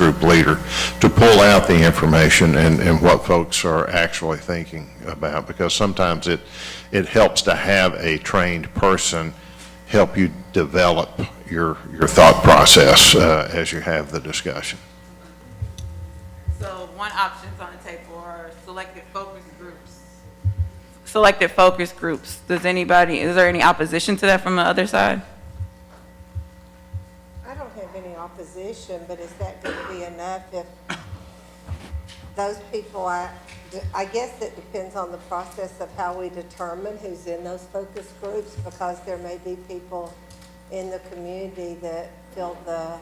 group leader to pull out the information and what folks are actually thinking about, because sometimes it helps to have a trained person help you develop your thought process as you have the discussion. So one option is on the table are selected focus groups. Selected focus groups. Is there any opposition to that from the other side? I don't have any opposition, but is that going to be enough if those people, I guess it depends on the process of how we determine who's in those focus groups, because there may be people in the community that feel the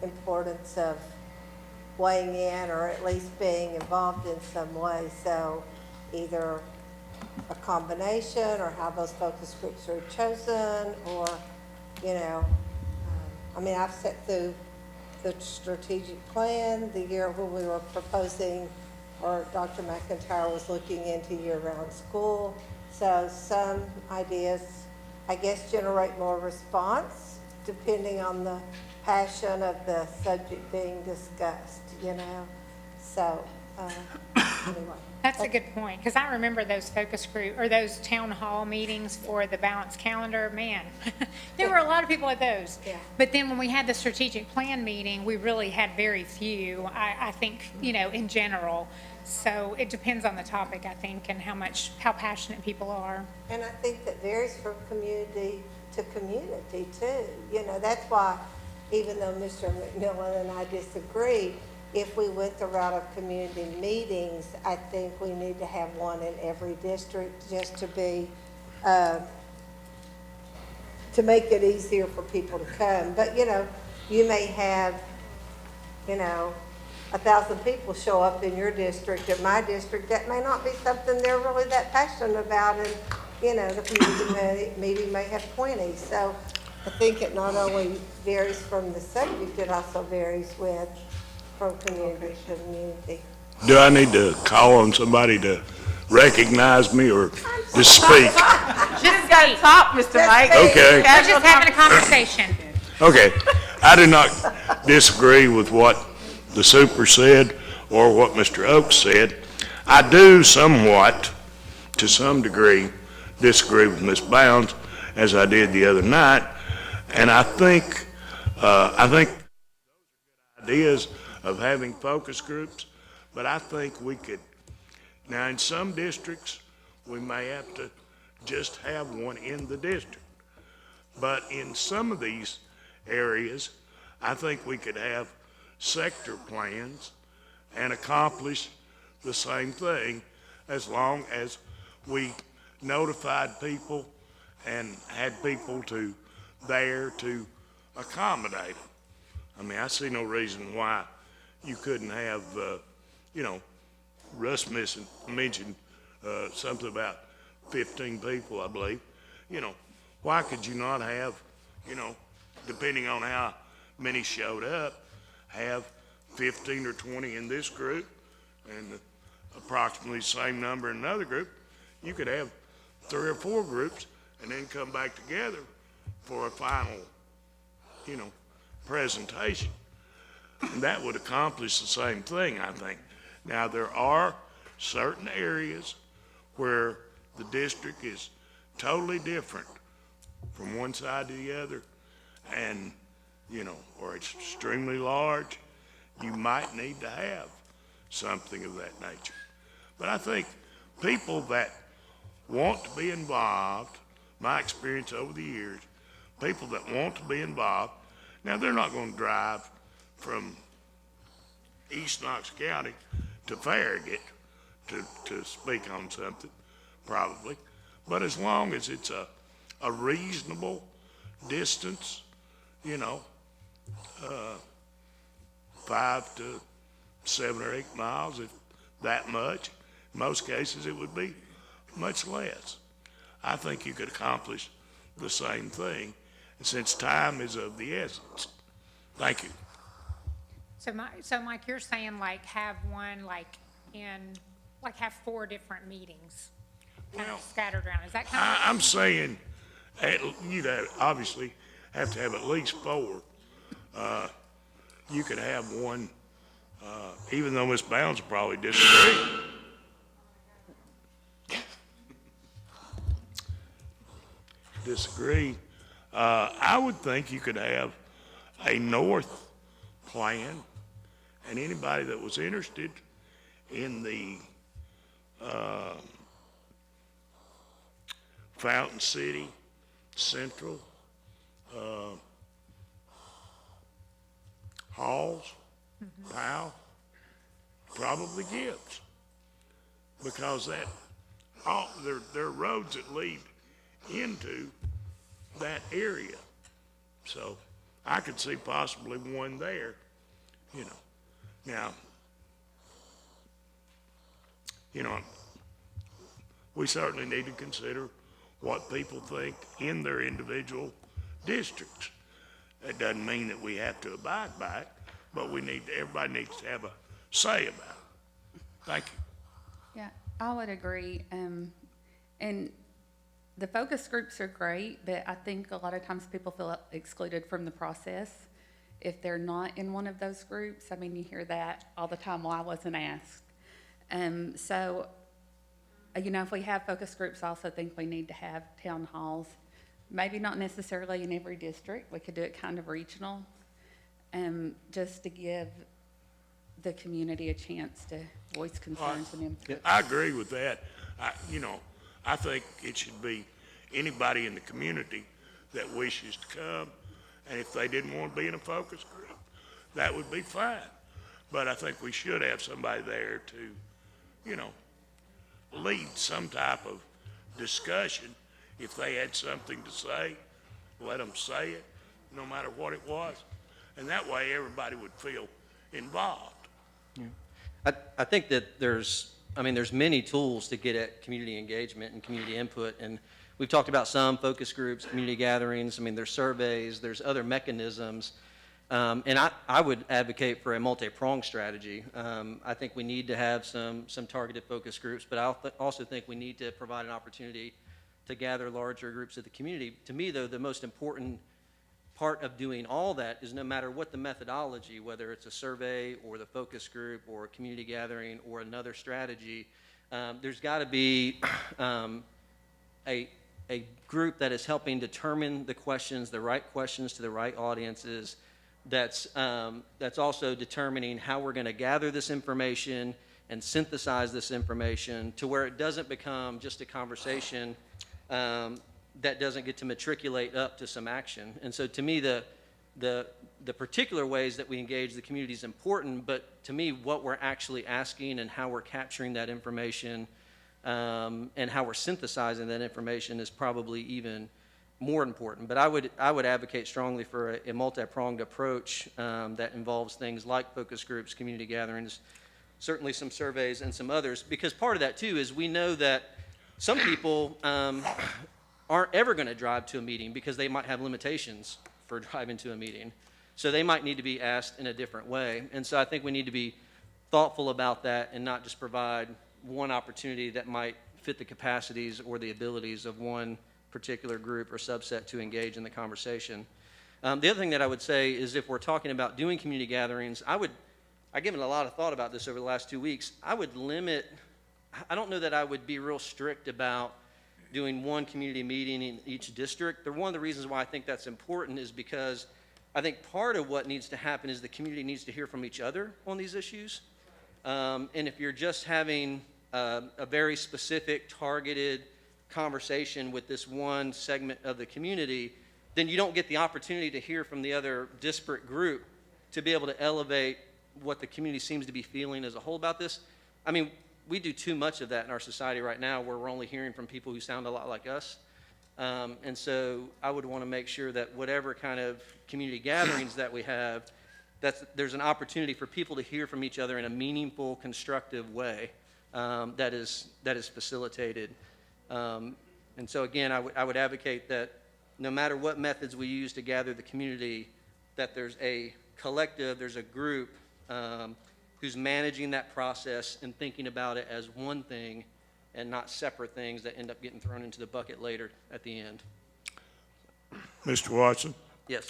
importance of weighing in or at least being involved in some way. So either a combination or how those focus groups are chosen, or, you know, I mean, I've sat through the strategic plan the year when we were proposing, or Dr. McIntyre was looking into year-round school. So some ideas, I guess, generate more response depending on the passion of the subject being discussed, you know? So, anyway. That's a good point, because I remember those focus group, or those town hall meetings for the balanced calendar, man. There were a lot of people at those. Yeah. But then when we had the strategic plan meeting, we really had very few, I think, you know, in general. So it depends on the topic, I think, and how passionate people are. And I think that varies from community to community too. You know, that's why, even though Mr. McMillan and I disagree, if we went the route of community meetings, I think we need to have one in every district just to be, to make it easier for people to come. But, you know, you may have, you know, 1,000 people show up in your district. At my district, that may not be something they're really that passionate about, and, you know, the community meeting may have 20. So I think it not only varies from the subject, it also varies from community to community. Do I need to call on somebody to recognize me or just speak? You just got to talk, Mr. Mike. Okay. We're just having a conversation. Okay. I do not disagree with what the super said or what Mr. Oakes said. I do somewhat, to some degree, disagree with Ms. Bounds, as I did the other night. And I think ideas of having focus groups, but I think we could, now in some districts, we may have to just have one in the district. But in some of these areas, I think we could have sector plans and accomplish the same thing, as long as we notified people and had people there to accommodate them. I mean, I see no reason why you couldn't have, you know, Russ mentioned something about 15 people, I believe. You know, why could you not have, you know, depending on how many showed up, have 15 or 20 in this group and approximately the same number in another group? You could have 3 or 4 groups and then come back together for a final, you know, presentation. And that would accomplish the same thing, I think. Now, there are certain areas where the district is totally different from one side to the other, and, you know, or it's extremely large. You might need to have something of that nature. But I think people that want to be involved, my experience over the years, people that want to be involved, now they're not going to drive from East Knox County to Farragut to speak on something, probably. But as long as it's a reasonable distance, you know, 5 to 7 or 8 miles, if that much. In most cases, it would be much less. I think you could accomplish the same thing, since time is of the essence. Thank you. So Mike, you're saying like have one have 4 different meetings kind of scattered around. Is that kind of? I'm saying you'd obviously have to have at least 4. You could have one Even though Ms. Bounds will probably disagree. I would think you could have a north plan, and anybody that was interested in the Fountain City, Central, Halls, Powell, probably Gibbs. Because there are roads that lead into that area. So I could see possibly one there, you know. Now, we certainly need to consider what people think in their individual districts. That doesn't mean that we have to abide by it, but everybody needs to have a say about it. Thank you. Yeah, I would agree. And the focus groups are great, but I think a lot of times people feel excluded from the process if they're not in one of those groups. I mean, you hear that all the time, well, I wasn't asked. So, if we have focus groups, I also think we need to have town halls. Maybe not necessarily in every district. We could do it kind of regional, just to give the community a chance to voice concerns and input. I agree with that. I think it should be anybody in the community that wishes to come, and if they didn't want to be in a focus group, that would be fine. But I think we should have somebody there to, lead some type of discussion. If they had something to say, let them say it, no matter what it was. And that way, everybody would feel involved. I think that there's many tools to get at community engagement and community input, and we've talked about some focus groups, community gatherings. There's surveys, there's other mechanisms, and I would advocate for a multi-pronged strategy. I think we need to have some targeted focus groups, but I also think we need to provide an opportunity to gather larger groups of the community. To me, though, the most important part of doing all that is no matter what the methodology, whether it's a survey or the focus group or a community gathering or another strategy, there's got to be a group that is helping determine the questions, the right questions to the right audiences, that's also determining how we're going to gather this information and synthesize this information to where it doesn't become just a conversation that doesn't get to matriculate up to some action. And so to me, the particular ways that we engage the community is important, but to me, what we're actually asking and how we're capturing that information and how we're synthesizing that information is probably even more important. But I would advocate strongly for a multi-pronged approach that involves things like focus groups, community gatherings, certainly some surveys and some others, because part of that too is we know that some people aren't ever going to drive to a meeting because they might have limitations for driving to a meeting. So they might need to be asked in a different way. And so I think we need to be thoughtful about that and not just provide one opportunity that might fit the capacities or the abilities of one particular group or subset to engage in the conversation. The other thing that I would say is if we're talking about doing community gatherings, I've given a lot of thought about this over the last 2 weeks. I don't know that I would be real strict about doing one community meeting in each district. One of the reasons why I think that's important is because I think part of what needs to happen is the community needs to hear from each other on these issues. And if you're just having a very specific, targeted conversation with this one segment of the community, then you don't get the opportunity to hear from the other disparate group to be able to elevate what the community seems to be feeling as a whole about this. We do too much of that in our society right now where we're only hearing from people who sound a lot like us. And so I would want to make sure that whatever kind of community gatherings that we have, there's an opportunity for people to hear from each other in a meaningful, constructive way that is facilitated. And so again, I would advocate that no matter what methods we use to gather the community, that there's a collective, there's a group who's managing that process and thinking about it as one thing and not separate things that end up getting thrown into the bucket later at the end. Mr. Watson? Yes.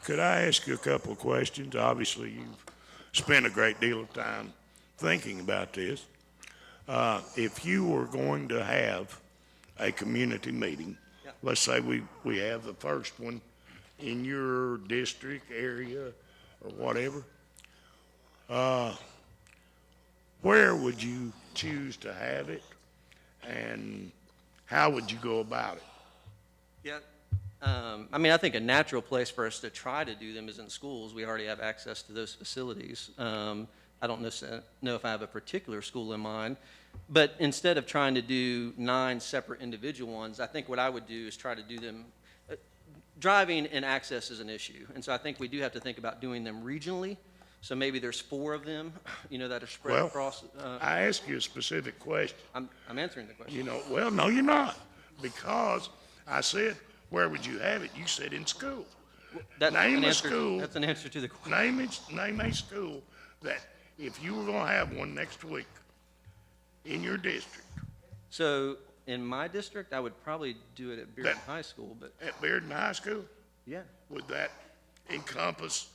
Could I ask you a couple of questions? Obviously, you've spent a great deal of time thinking about this. If you were going to have a community meeting, let's say we have the first one in your district area or whatever, where would you choose to have it, and how would you go about it? Yeah. I mean, I think a natural place for us to try to do them is in schools. We already have access to those facilities. I don't necessarily know if I have a particular school in mind, but instead of trying to do 9 separate individual ones, I think what I would do is try to do them. Driving and access is an issue, and so I think we do have to think about doing them regionally. So maybe there's 4 of them, that are spread Well, across. I asked you a specific question. I'm answering the question. Well, no, you're not, because I said, where would you have it? You said in school. That's Name an a answer. school. That's an answer to the question. Name a school that if you were gonna have one next week in your district, So in my district, I would probably do it at Bearden High School, but at Bearden High School, yeah. would that encompass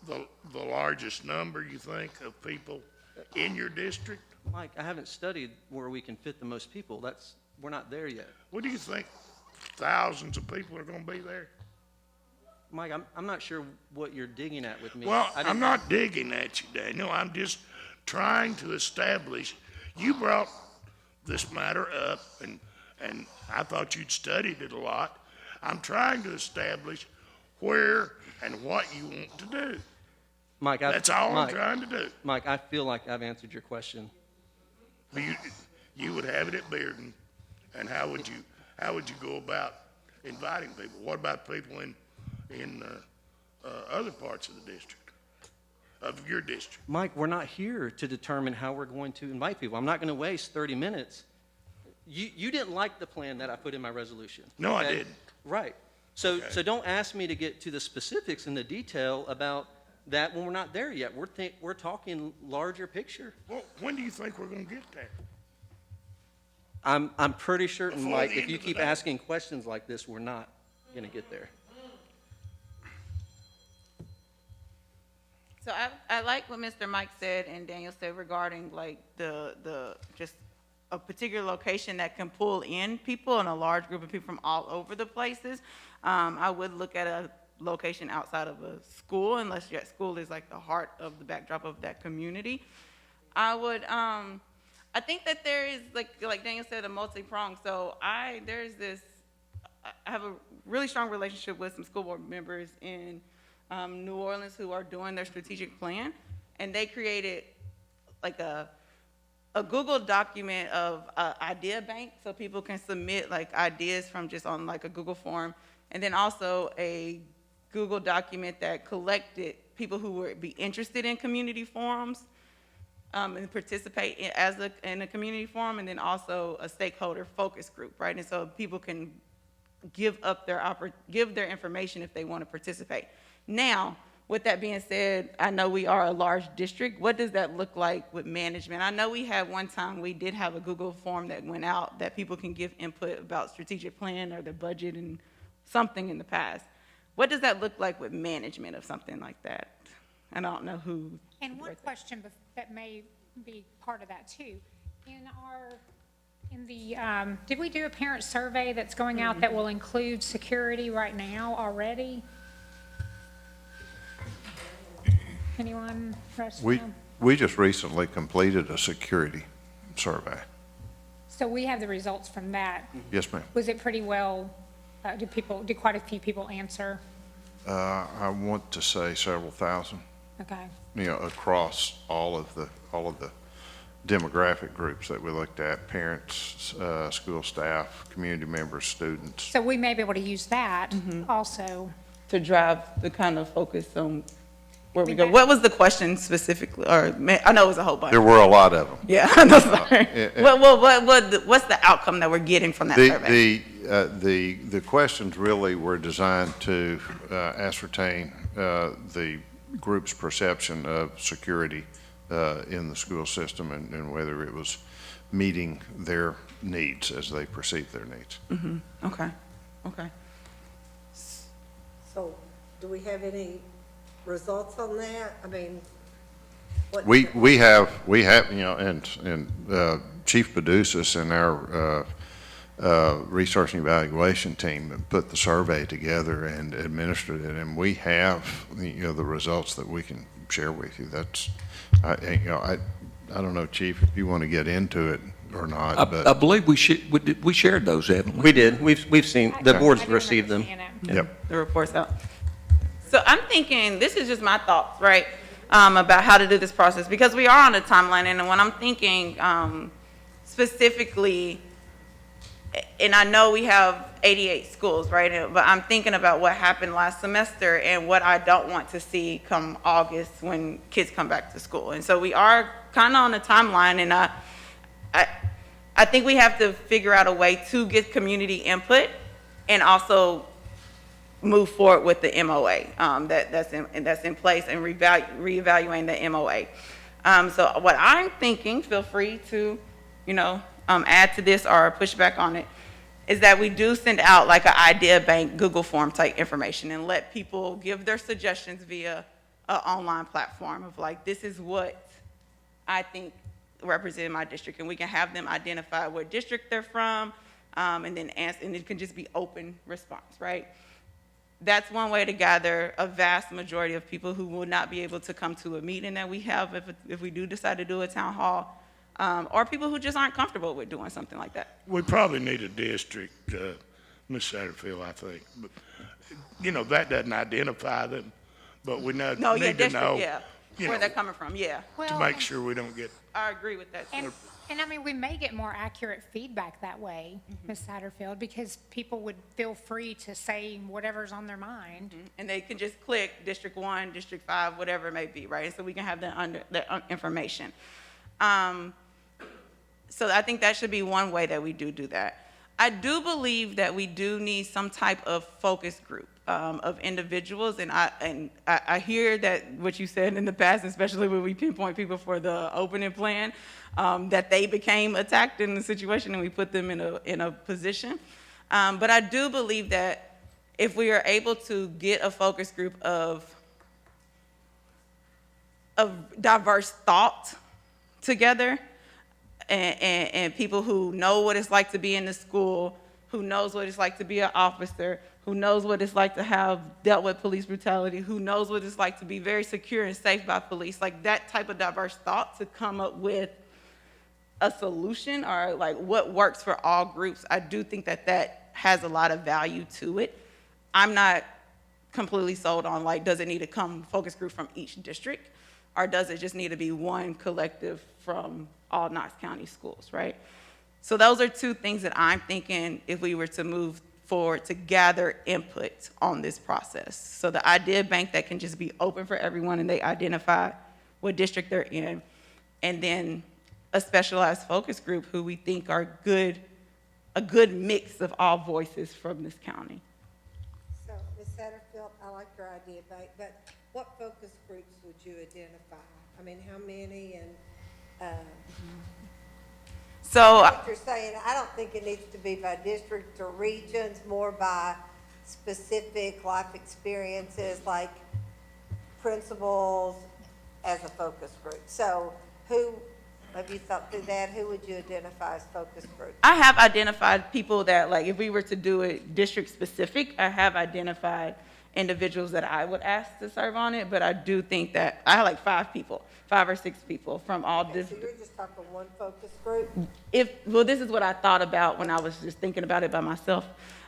the largest number, you think, of people in your district? Mike, I haven't studied where we can fit the most people. We're not there yet. What do you think? Thousands of people are gonna be there? Mike, I'm not sure what you're digging at with me. Well, I I'm didn't- not digging at you, Daniel. I'm just trying to establish, you brought this matter up, and I thought you'd studied it a lot. I'm trying to establish where and what you want to do. Mike, That's all I'm Mike, trying to do. Mike, I feel like I've answered your question. You would have it at Bearden, and how would you go about inviting people? What about people in other parts of the district, of your district? Mike, we're not here to determine how we're going to invite people. I'm not going to waste 30 minutes. You didn't like the plan that I put in my resolution. No, I okay? didn't. Right. So don't ask me to get to the specifics and the detail about that when we're not there yet. We're talking larger picture. Well, when do you think we're gonna get there? I'm pretty certain, Before Mike, the if end you of the keep day. asking questions like this, we're not going to get there. So I like what Mr. Mike said and Daniel said regarding like the just a particular location that can pull in people and a large group of people from all over the places. I would look at a location outside of a school unless your school is like the heart of the backdrop of that community. I think that there is, like Daniel said, a multi-pronged. So I have a really strong relationship with some school board members in New Orleans who are doing their strategic plan, and they created like a Google document of idea bank, so people can submit like ideas from just on like a Google form, and then also a Google document that collected people who would be interested in community forums. And participate in a community forum, and then also a stakeholder focus group, right? And so people can give their information if they want to participate. Now, with that being said, I know we are a large district. What does that look like with management? I know we had one time, we did have a Google form that went out that people can give input about strategic plan or the budget and something in the past. What does that look like with management of something like that? And I don't know who. And one question that may be part of that too, did we do a parent survey that's going out that will include security right now already? Anyone? We just recently completed a security survey. So we have the results from that. Yes, ma'am. Was it pretty well, did quite a few people answer? I want to say several thousand, Okay. across all of the demographic groups that we looked at, parents, school staff, community members, students. So we may be able to use that also. To drive the kind of focus on where we go. What was the question specifically? Or I know it was a whole bunch. There were a lot of them. Yeah, I know, sorry. What's the outcome that we're getting from that survey? The questions really were designed to ascertain the group's perception of security in the school system and whether it was meeting their needs as they perceive their needs. Okay. So do we have any results on that? I mean, what? We have, you know, and Chief Paducas and our research and evaluation team put the survey together and administered it, and we have, you know, the results that we can share with you. That's, you know, I don't know, Chief, if you want to get into it or not, I but, believe we shared those, haven't we? We did. We've seen, the I board's do received them. remember seeing it. yep. The report's out. So I'm thinking, this is just my thoughts, right, about how to do this process, because we are on a timeline, and when I'm thinking specifically, and I know we have 88 schools, right, but I'm thinking about what happened last semester and what I don't want to see come August when kids come back to school. And so we are kind of on a timeline, and I think we have to figure out a way to get community input and also move forward with the MOA that's in place and reevaluating the MOA. So what I'm thinking, feel free to, you know, add to this or push back on it, is that we do send out like an idea bank Google form type information and let people give their suggestions via an online platform of like, this is what I think represent my district, and we can have them identify what district they're from, and then answer, and it can just be open response, right? That's one way to gather a vast majority of people who will not be able to come to a meeting that we have if we do decide to do a town hall, or people who just aren't comfortable with doing something like that. We probably need a district, Ms. Satterfield, I think. But, you know, that doesn't identify them, but we need to know. District, yeah, you where know, they're coming from, yeah. to Well, make sure we don't get, I agree with that. and I mean, we may get more accurate feedback that way, Ms. Satterfield, because people would feel free to say whatever's on their mind. And they can just click District 1, District 5, whatever it may be, right? So we can have that information. So I think that should be one way that we do that. I do believe that we do need some type of focus group of individuals, and I hear that what you said in the past, especially when we pinpoint people for the opening plan, that they became attacked in the situation and we put them in a position. But I do believe that if we are able to get a focus group of diverse thought together, and people who know what it's like to be in the school, who knows what it's like to be an officer, who knows what it's like to have dealt with police brutality, who knows what it's like to be very secure and safe by police, like that type of diverse thought to come up with a solution or like what works for all groups. I do think that has a lot of value to it. I'm not completely sold on like, does it need to come focus group from each district, or does it just need to be one collective from all Knox County schools, right? So those are two things that I'm thinking if we were to move forward to gather input on this process. So the idea bank that can just be open for everyone and they identify what district they're in, and then a specialized focus group who we think are a good mix of all voices from this county. So, Ms. Satterfield, I like your idea, but what focus groups would you identify? I mean, how many, and, So what you're saying, I don't think it needs to be by district or regions, more by specific life experiences, like principals as a focus group. So who, have you thought through that? Who would you identify as focus group? I have identified people that, like, if we were to do it district specific, I have identified individuals that I would ask to serve on it, but I do think that I have like 5 or 6 people from all Okay, so different. you're just talking one focus group? Well, this is what I thought about when I was just thinking about it by myself.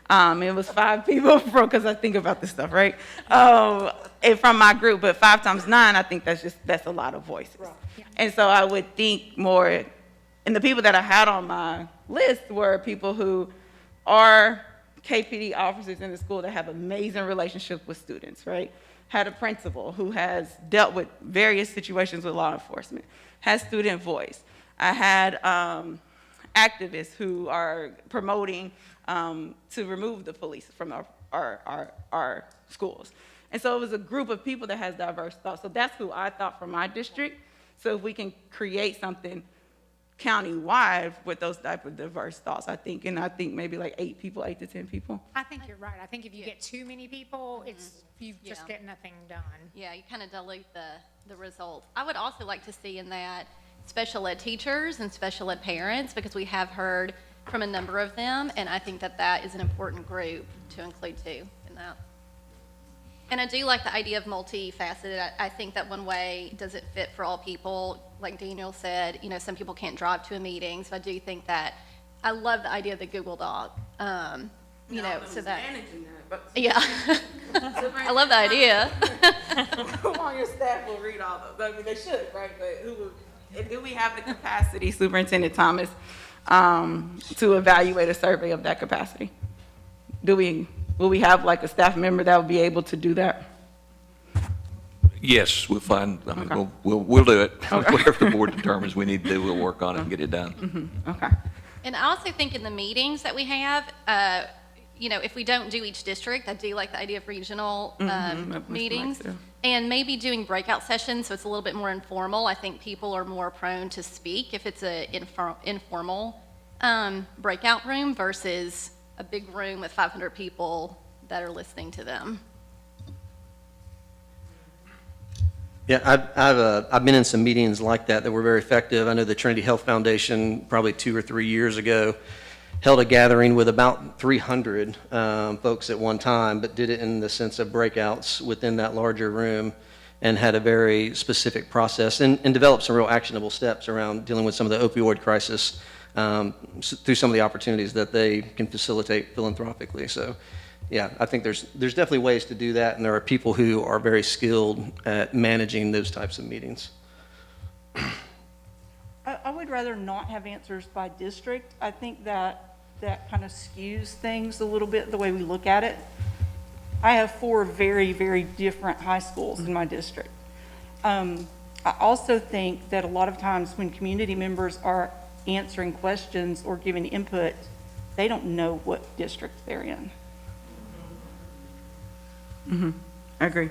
It was 5 people because I think about this stuff, right? And from my group, but 5 times 9, I think that's a lot of voices. Right. And so I would think more, and the people that I had on my list were people who are KPD officers in the school that have amazing relationships with students, right? Had a principal who has dealt with various situations with law enforcement, has student voice. I had activists who are promoting to remove the police from our schools. And so it was a group of people that has diverse thoughts. So that's who I thought for my district. So if we can create something countywide with those type of diverse thoughts, I think. And I think maybe like 8 to 10 people. I think you're right. I think if you get too many people, you just Yeah. get nothing done. Yeah, you kind of dilute the results. I would also like to see in that special ed teachers and special ed parents, because we have heard from a number of them, and I think that that is an important group to include too in that. And I do like the idea of multifaceted. I think that one way doesn't fit for all people. Like Daniel said, you know, some people can't drive to a meeting, so I do think that, I love the idea of the Google Doc, you know, so that. Yeah. I love the idea. Who on your staff will read all those? I mean, they should, right? But who will, and do we have the capacity, Superintendent Thomas, to evaluate a survey of that capacity? Will we have like a staff member that will be able to do that? Yes, we'll find, I mean, Okay. we'll do it. Whatever the board determines we need to do, we'll work on it and get it done. Okay. And I also think in the meetings that we have, you know, if we don't do each district, I do like the idea of regional Mr. meetings. Mike, too. And maybe doing breakout sessions, so it's a little bit more informal. I think people are more prone to speak if it's a informal breakout room versus a big room with 500 people that are listening to them. Yeah, I've been in some meetings like that were very effective. I know the Trinity Health Foundation, probably 2 or 3 years ago, held a gathering with about 300 folks at one time, but did it in the sense of breakouts within that larger room, and had a very specific process and developed some real actionable steps around dealing with some of the opioid crisis through some of the opportunities that they can facilitate philanthropically. So, yeah, I think there's definitely ways to do that, and there are people who are very skilled at managing those types of meetings. I would rather not have answers by district. I think that kind of skews things a little bit, the way we look at it. I have 4 very, very different high schools in my district. I also think that a lot of times when community members are answering questions or giving input, they don't know what district they're in. I agree.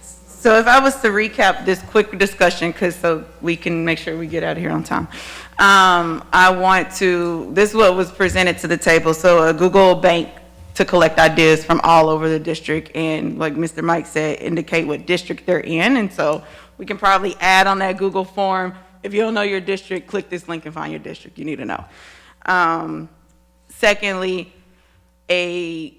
So if I was to recap this quick discussion, so we can make sure we get out of here on time. This is what was presented to the table. So a Google bank to collect ideas from all over the district, and like Mr. Mike said, indicate what district they're in. And so we can probably add on that Google form, if you don't know your district, click this link and find your district you need to know. Secondly, a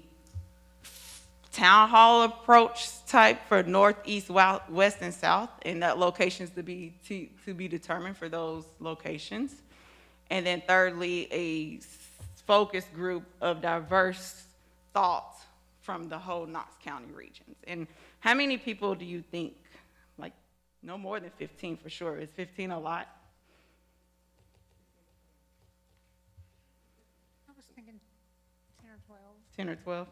town hall approach type for north, east, west, and south, and that locations to be determined for those locations. And then thirdly, a focus group of diverse thoughts from the whole Knox County regions. And how many people do you think? Like, no more than 15 for sure. Is 15 a lot? I was thinking 10 or 12. 10 or 12?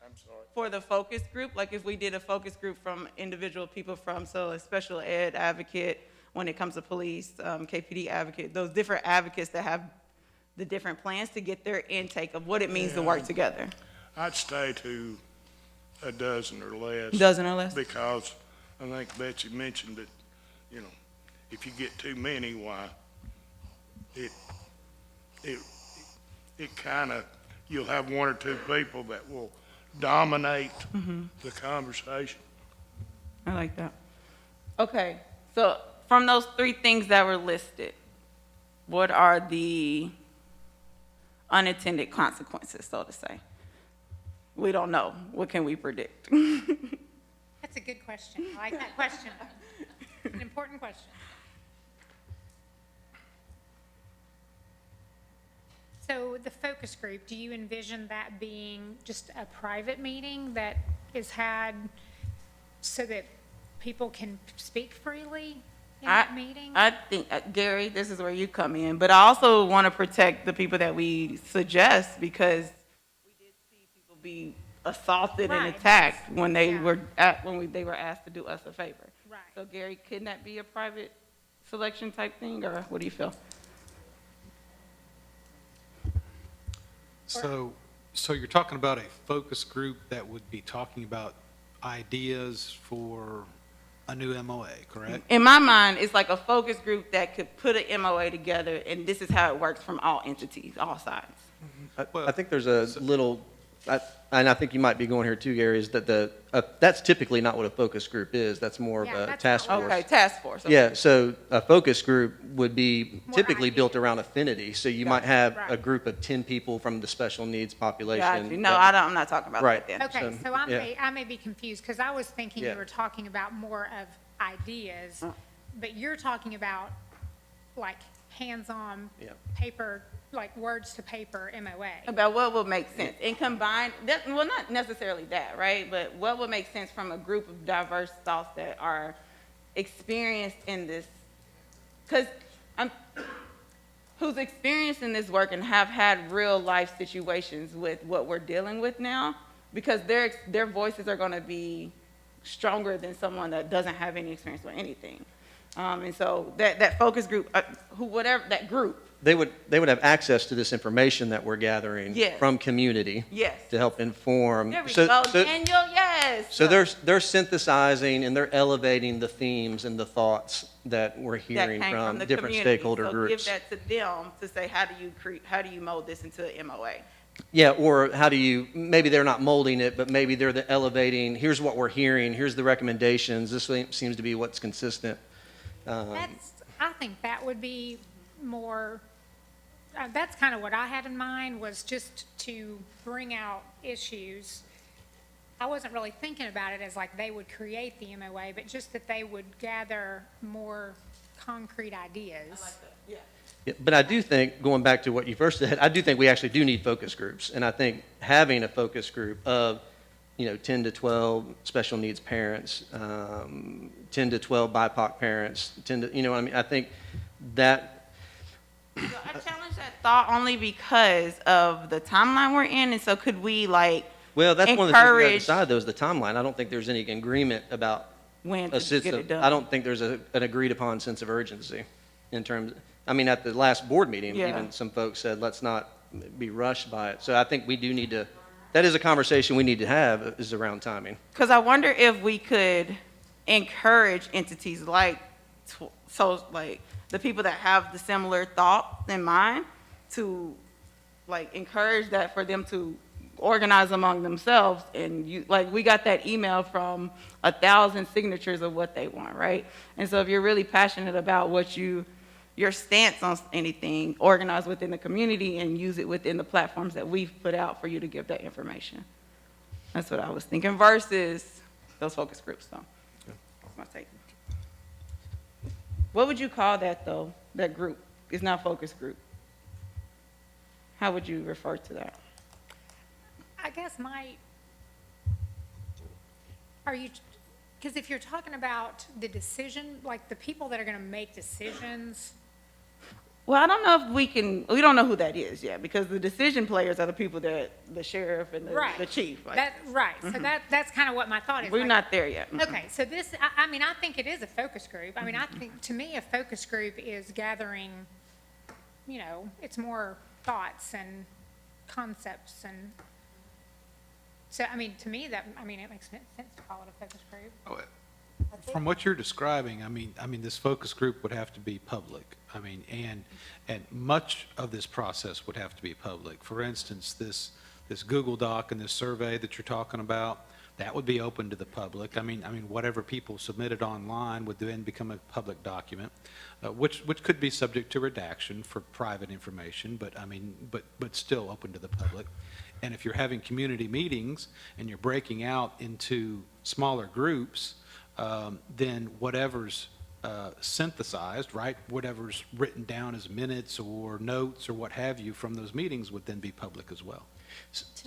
I'm sorry. For the focus group, like if we did a focus group from individual people from, so a special ed advocate, when it comes to police, KPD advocate, those different advocates that have the different plans to get their intake of what it means to work together. I'd stay to a dozen or less. Dozen or less? Because I think Betsy mentioned that, you know, if you get too many, why, it kind of, you'll have 1 or 2 people that will dominate the conversation. I like that. Okay, so from those 3 things that were listed, what are the unintended consequences, so to say? We don't know. What can we predict? That's a good question. I like that question. An important question. So the focus group, do you envision that being just a private meeting that is had so that people can speak freely in that meeting? I think, Gary, this is where you come in, but I also want to protect the people that we suggest, because we did see people be assaulted and Right. attacked when they Yeah. were they were asked to do us a favor. Right. So Gary, couldn't that be a private selection type thing, or what do you feel? So you're talking about a focus group that would be talking about ideas for a new MOA, correct? In my mind, it's like a focus group that could put an MOA together, and this is how it works from all entities, all sides. I think there's a little, and I think you might be going here too, Gary, is that that's typically not what a focus group is. That's more of Yeah, a that's task not force. what Okay, task force. Okay. Yeah, so a focus group would be More typically built ideas. around affinity. So you might have a Right. group of 10 people from the special needs population. Got you. No, that- I'm not talking about Right. that then. Okay, So, so yeah. I may be confused, because I was thinking you Yeah. were talking about more of ideas, but you're talking about like hands-on Yeah. paper, like words to paper MOA. About what would make sense and combine that, well, not necessarily that, right? But what would make sense from a group of diverse thoughts that are experienced in this, because who's experienced in this work and have had real life situations with what we're dealing with now, because their voices are going to be stronger than someone that doesn't have any experience with anything. And so that focus group, whatever that group, They would have access to this information that we're gathering Yes. from community yes. to help inform. There we So- go, so- Daniel, yes. So they're synthesizing and they're elevating the themes and the thoughts that we're that hearing came from the different community. stakeholder So groups. give that to them to say, how do you mold this into an MOA? Yeah, or how do you, maybe they're not molding it, but maybe they're the elevating, here's what we're hearing, here's the recommendations, this seems to be what's consistent. I think that would be more, that's kind of what I had in mind, was just to bring out issues. I wasn't really thinking about it as like they would create the MOA, but just that they would gather more concrete ideas. Yeah, but I do think, going back to what you first said, I do think we actually do need focus groups. And I think having a focus group of, 10 to 12 special needs parents, 10 to 12 BIPOC parents, 10 to, what I mean? I think that, So I challenge that thought only because of the timeline we're in, and so could we well, that's one of the things we got to encourage decide, though, is the timeline. I don't think there's any agreement about when a to sense get of, it done? I don't think there's an agreed upon sense of urgency in terms, at the last board meeting, Yeah. even some folks said, let's not be rushed by it. So I think we do need to, that is a conversation we need to have, is around timing. Because I wonder if we could encourage entities like the people that have the similar thoughts in mind to encourage that for them to organize among themselves. And we got that email from 1,000 signatures of what they want, right? And so if you're really passionate about your stance on anything, organize within the community and use it within the platforms that we've put out for you to give that information. That's what I was thinking versus those focus groups, so. That's my take. What would you call that, though, that group? It's not focus group. How would you refer to that? I guess because if you're talking about the decision, like the people that are going to make decisions, Well, I don't know if we don't know who that is yet, because the decision players are the people that, the sheriff and right. the chief. Right, so that's kind of what my thought is. We're like, not there yet. Okay, so this, I mean, I think it is a focus group. I mean, I think, to me, a focus group is gathering, it's more thoughts and concepts and, so, I mean, to me, it makes sense to call it a focus group. From what you're describing, I mean, this focus group would have to be public. I mean, and much of this process would have to be public. For instance, this Google Doc and this survey that you're talking about, that would be open to the public. I mean, whatever people submitted online would then become a public document, which could be subject to redaction for private information, but still open to the public. And if you're having community meetings and you're breaking out into smaller groups, then whatever's synthesized, right, whatever's written down as minutes or notes or what have you from those meetings would then be public as well.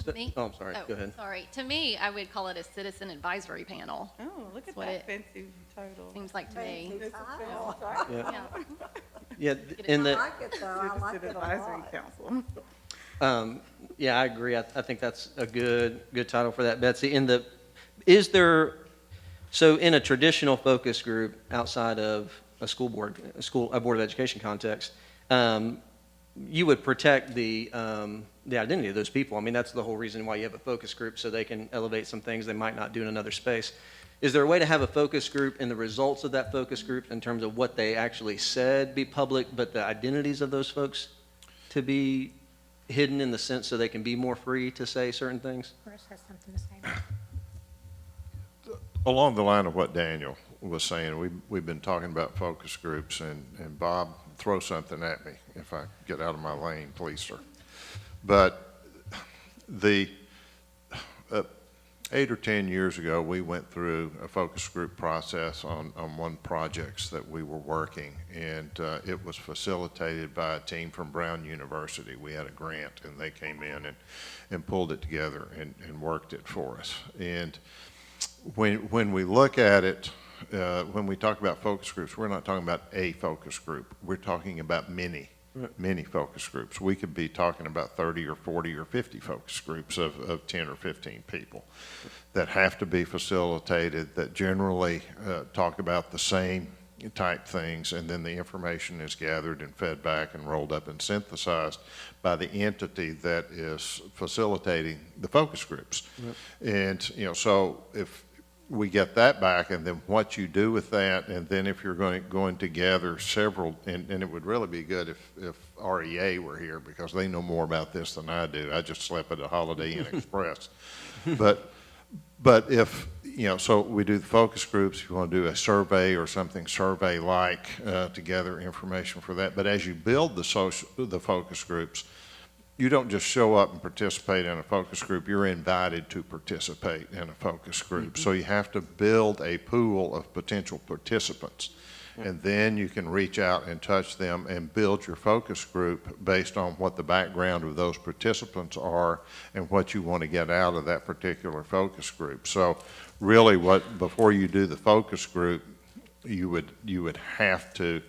To me? Oh, I'm sorry, go ahead. Sorry. To me, I would call it a citizen advisory panel. Oh, look at what that it fancy title. Seems like to me. Fancy title. Yeah, Yeah. yeah, it in I the, like it though, I like it a Advisory lot. council. yeah, I agree. I think that's a good title for that, Betsy. So in a traditional focus group outside of a board of education context, you would protect the identity of those people. I mean, that's the whole reason why you have a focus group, so they can elevate some things they might not do in another space. Is there a way to have a focus group and the results of that focus group in terms of what they actually said be public, but the identities of those folks to be hidden in the sense so they can be more free to say certain things? Chris has something to say. Along the line of what Daniel was saying, we've been talking about focus groups, and Bob, throw something at me if I get out of my lane, please, sir. But the 8 or 10 years ago, we went through a focus group process on one projects that we were working, and it was facilitated by a team from Brown University. We had a grant, and they came in and pulled it together and worked it for us. And when we look at it, when we talk about focus groups, we're not talking about a focus group. We're talking about many focus groups. We could be talking about 30 or 40 or 50 focus groups of 10 or 15 people that have to be facilitated, that generally talk about the same type things, and then the information is gathered and fed back and rolled up and synthesized by the entity that is facilitating the focus groups. And, so if we get that back, and then what you do with that, and then if you're going to gather several, and it would really be good if REA were here, because they know more about this than I do. I just slept at a Holiday Inn Express. But if, so we do the focus groups, if you want to do a survey or something survey-like to gather information for that. But as you build the focus groups, you don't just show up and participate in a focus group. You're invited to participate in a focus group. So you have to build a pool of potential participants. And then you can reach out and touch them and build your focus group based on what the background of those participants are and what you want to get out of that particular focus group. So really before you do the focus group, you would have to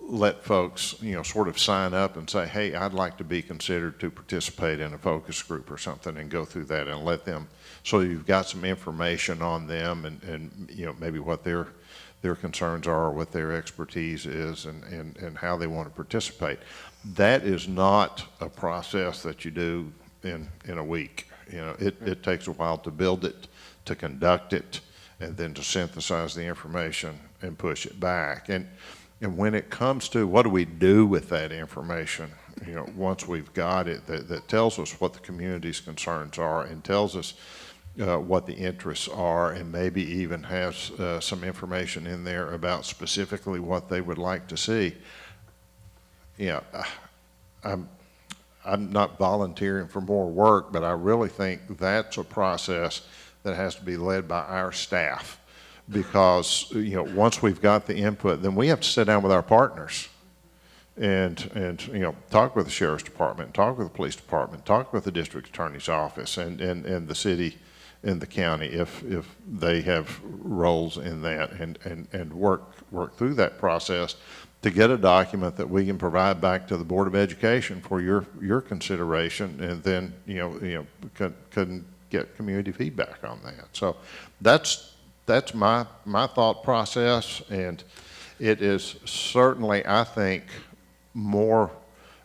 let folks, sort of sign up and say, hey, I'd like to be considered to participate in a focus group or something, and go through that and let them, so you've got some information on them and maybe what their concerns are, what their expertise is, and how they want to participate. That is not a process that you do in a week. It takes a while to build it, to conduct it, and then to synthesize the information and push it back. And when it comes to what do we do with that information, once we've got it, that tells us what the community's concerns are and tells us what the interests are, and maybe even has some information in there about specifically what they would like to see. I'm not volunteering for more work, but I really think that's a process that has to be led by our staff. Because, once we've got the input, then we have to sit down with our partners and talk with the sheriff's department, talk with the police department, talk with the district attorney's office and the city and the county if they have roles in that, and work through that process to get a document that we can provide back to the Board of Education for your consideration, and then, can get community feedback on that. So that's my thought process, and it is certainly, I think, more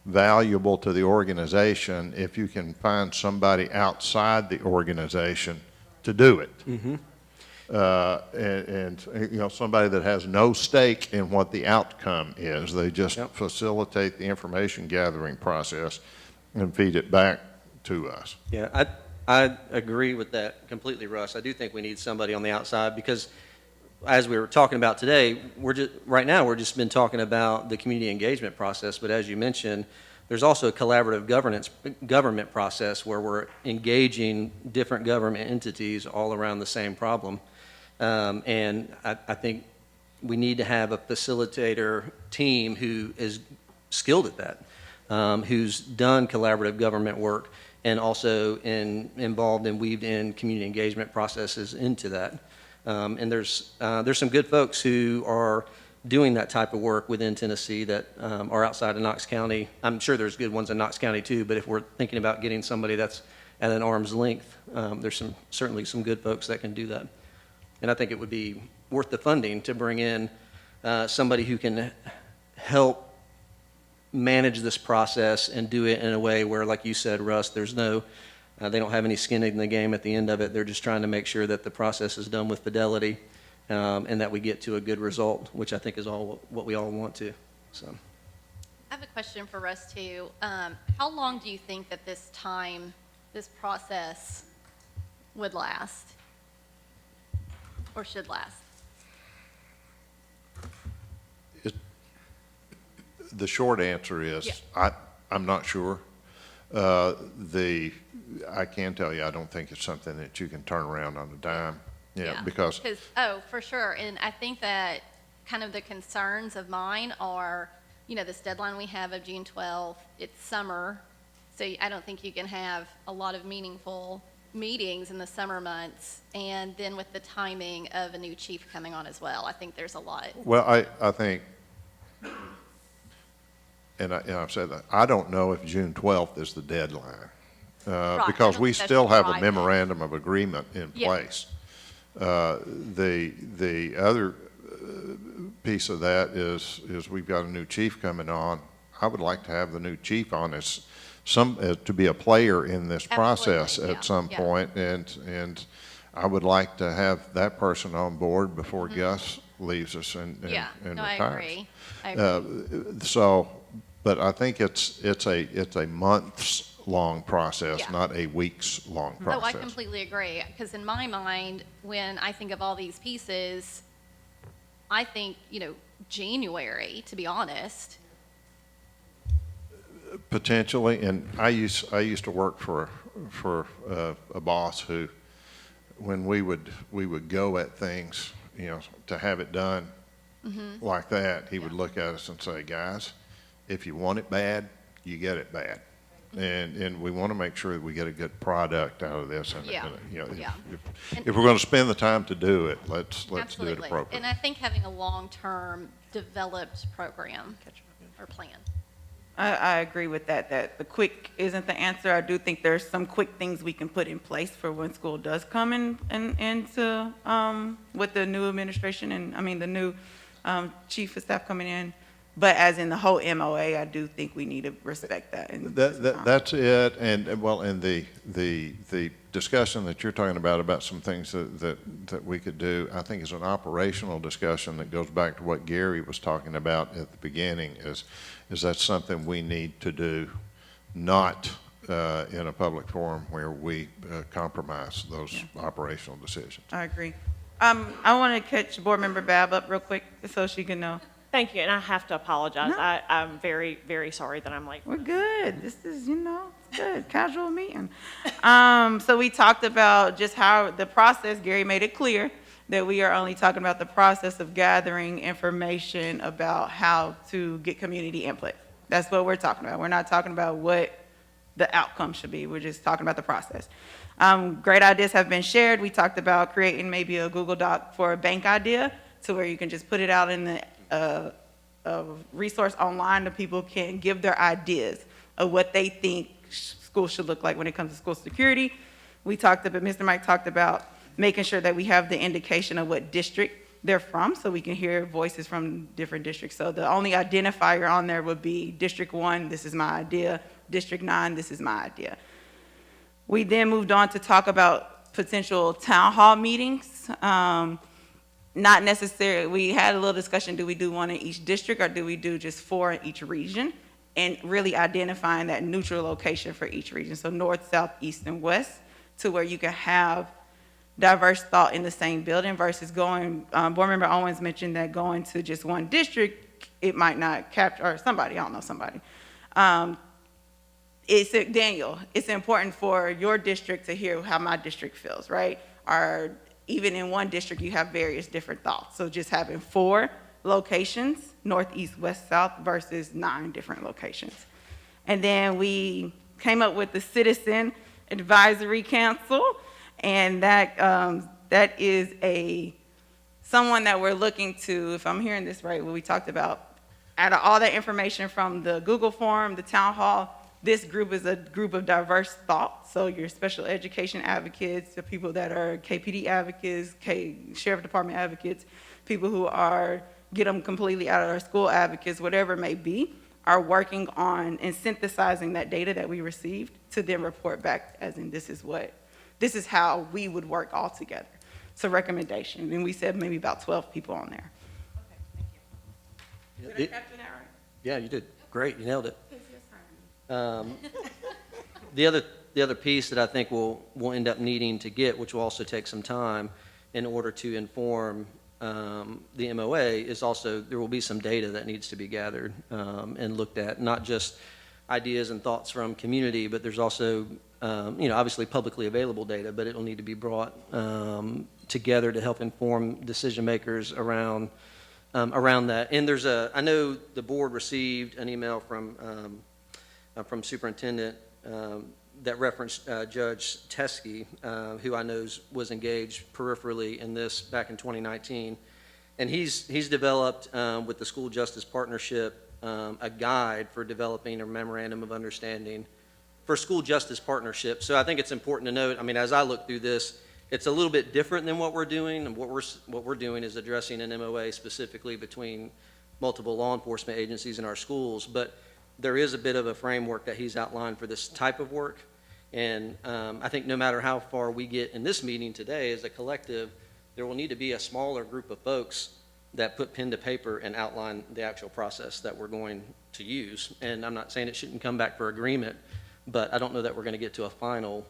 valuable to the organization if you can find somebody outside the organization to do it. And somebody that has no stake in what the outcome is. They just facilitate the information gathering process and feed it back to us. Yeah, I agree with that completely, Russ. I do think we need somebody on the outside, because as we were talking about today, right now we're just been talking about the community engagement process, but as you mentioned, there's also a collaborative government process where we're engaging different government entities all around the same problem. And I think we need to have a facilitator team who is skilled at that, who's done collaborative government work, and also involved and weaved in community engagement processes into that. And there's some good folks who are doing that type of work within Tennessee that are outside of Knox County. I'm sure there's good ones in Knox County too, but if we're thinking about getting somebody that's at an arm's length, there's certainly some good folks that can do that. And I think it would be worth the funding to bring in somebody who can help manage this process and do it in a way where, like you said, Russ, there's no They don't have any skin in the game at the end of it. They're just trying to make sure that the process is done with fidelity, and that we get to a good result, which I think is all what we all want to, so. I have a question for Russ too. How long do you think that this process would last? Or should last? The short answer is, Yeah. I'm not sure. I can tell you, I don't think it's something that you can turn around on a dime. Yeah, because, Oh, for sure. And I think that kind of the concerns of mine are, this deadline we have of June 12th, it's summer. So I don't think you can have a lot of meaningful meetings in the summer months. And then with the timing of a new chief coming on as well, I think there's a lot. well, I think, and I've said that, I don't know if June 12th is the deadline. I Because don't we think that's still have a private. memorandum of agreement in Yeah. place. The other piece of that is we've got a new chief coming on. I would like to have the new chief on as to be a player in this process Absolutely, at some yeah. point, and I would like to have that person on board before Gus leaves us and Yeah, and no, I retires. agree. So, but I think it's a months-long process, Yeah. not a weeks-long Oh, I process. completely agree, because in my mind, when I think of all these pieces, I think, January, to be honest. Potentially, and I used to work for a boss who, when we would go at things, to have it done like that, he would look at us and say, guys, if you want it bad, you get it bad. And we want to make sure that we get a good product out of this. And, Yeah, yeah. if we're going to spend the time to do it, let's do it Absolutely. appropriately. And I think having a long-term developed program or plan. I agree with that the quick isn't the answer. I do think there's some quick things we can put in place for when school does come into, with the new administration and, the new chief of staff coming in. But as in the whole MOA, I do think we need to respect that. That's it, and the discussion that you're talking about some things that we could do, I think is an operational discussion that goes back to what Gary was talking about at the beginning, is that something we need to do, not in a public forum where we compromise those operational decisions. I agree. I want to catch Board Member Bab up real quick so she can know. Thank you, and I have to apologize. No. I'm very, very sorry that I'm late. We're good. This is, it's good, casual meeting. So we talked about just how the process, Gary made it clear that we are only talking about the process of gathering information about how to get community input. That's what we're talking about. We're not talking about what the outcome should be. We're just talking about the process. Great ideas have been shared. We talked about creating maybe a Google Doc for a bank idea to where you can just put it out in the a resource online that people can give their ideas of what they think schools should look like when it comes to school security. We talked about, Mr. Mike talked about making sure that we have the indication of what district they're from so we can hear voices from different districts. So the only identifier on there would be District 1, this is my idea. District 9, this is my idea. We then moved on to talk about potential town hall meetings. Not necessarily, we had a little discussion, do we do one in each district or do we do just 4 in each region? And really identifying that neutral location for each region. So north, south, east, and west, to where you can have diverse thought in the same building versus going, Board Member Owens mentioned that going to just one district, it might not capture, or somebody, I don't know, somebody. Daniel, it's important for your district to hear how my district feels, right? Or even in one district, you have various different thoughts. So just having 4 locations, north, east, west, south, versus 9 different locations. And then we came up with the Citizen Advisory Council, and that is someone that we're looking to, if I'm hearing this right, what we talked about, out of all that information from the Google form, the town hall, this group is a group of diverse thought. So your special education advocates, the people that are KPD advocates, Sheriff Department advocates, people who are get them completely out of our school advocates, whatever it may be. are working on and synthesizing that data that we received to then report back as in this is how we would work all together. It's a recommendation, and we said maybe about 12 people on there. Did I capture that right? Yeah, you did. Great, you nailed it. The other piece that I think we'll end up needing to get, which will also take some time in order to inform the MOA, is also there will be some data that needs to be gathered and looked at, not just ideas and thoughts from community, but there's also, obviously publicly available data, but it will need to be brought together to help inform decision makers around that. And I know the board received an email from Superintendent that referenced Judge Teskey, who I know was engaged peripherally in this back in 2019. And he's developed with the School Justice Partnership a guide for developing a memorandum of understanding for school justice partnership. So I think it's important to note, as I look through this, it's a little bit different than what we're doing. And what we're doing is addressing an MOA specifically between multiple law enforcement agencies in our schools. But there is a bit of a framework that he's outlined for this type of work. And I think no matter how far we get in this meeting today as a collective, there will need to be a smaller group of folks that put pen to paper and outline the actual process that we're going to use. And I'm not saying it shouldn't come back for agreement, but I don't know that we're going to get to a final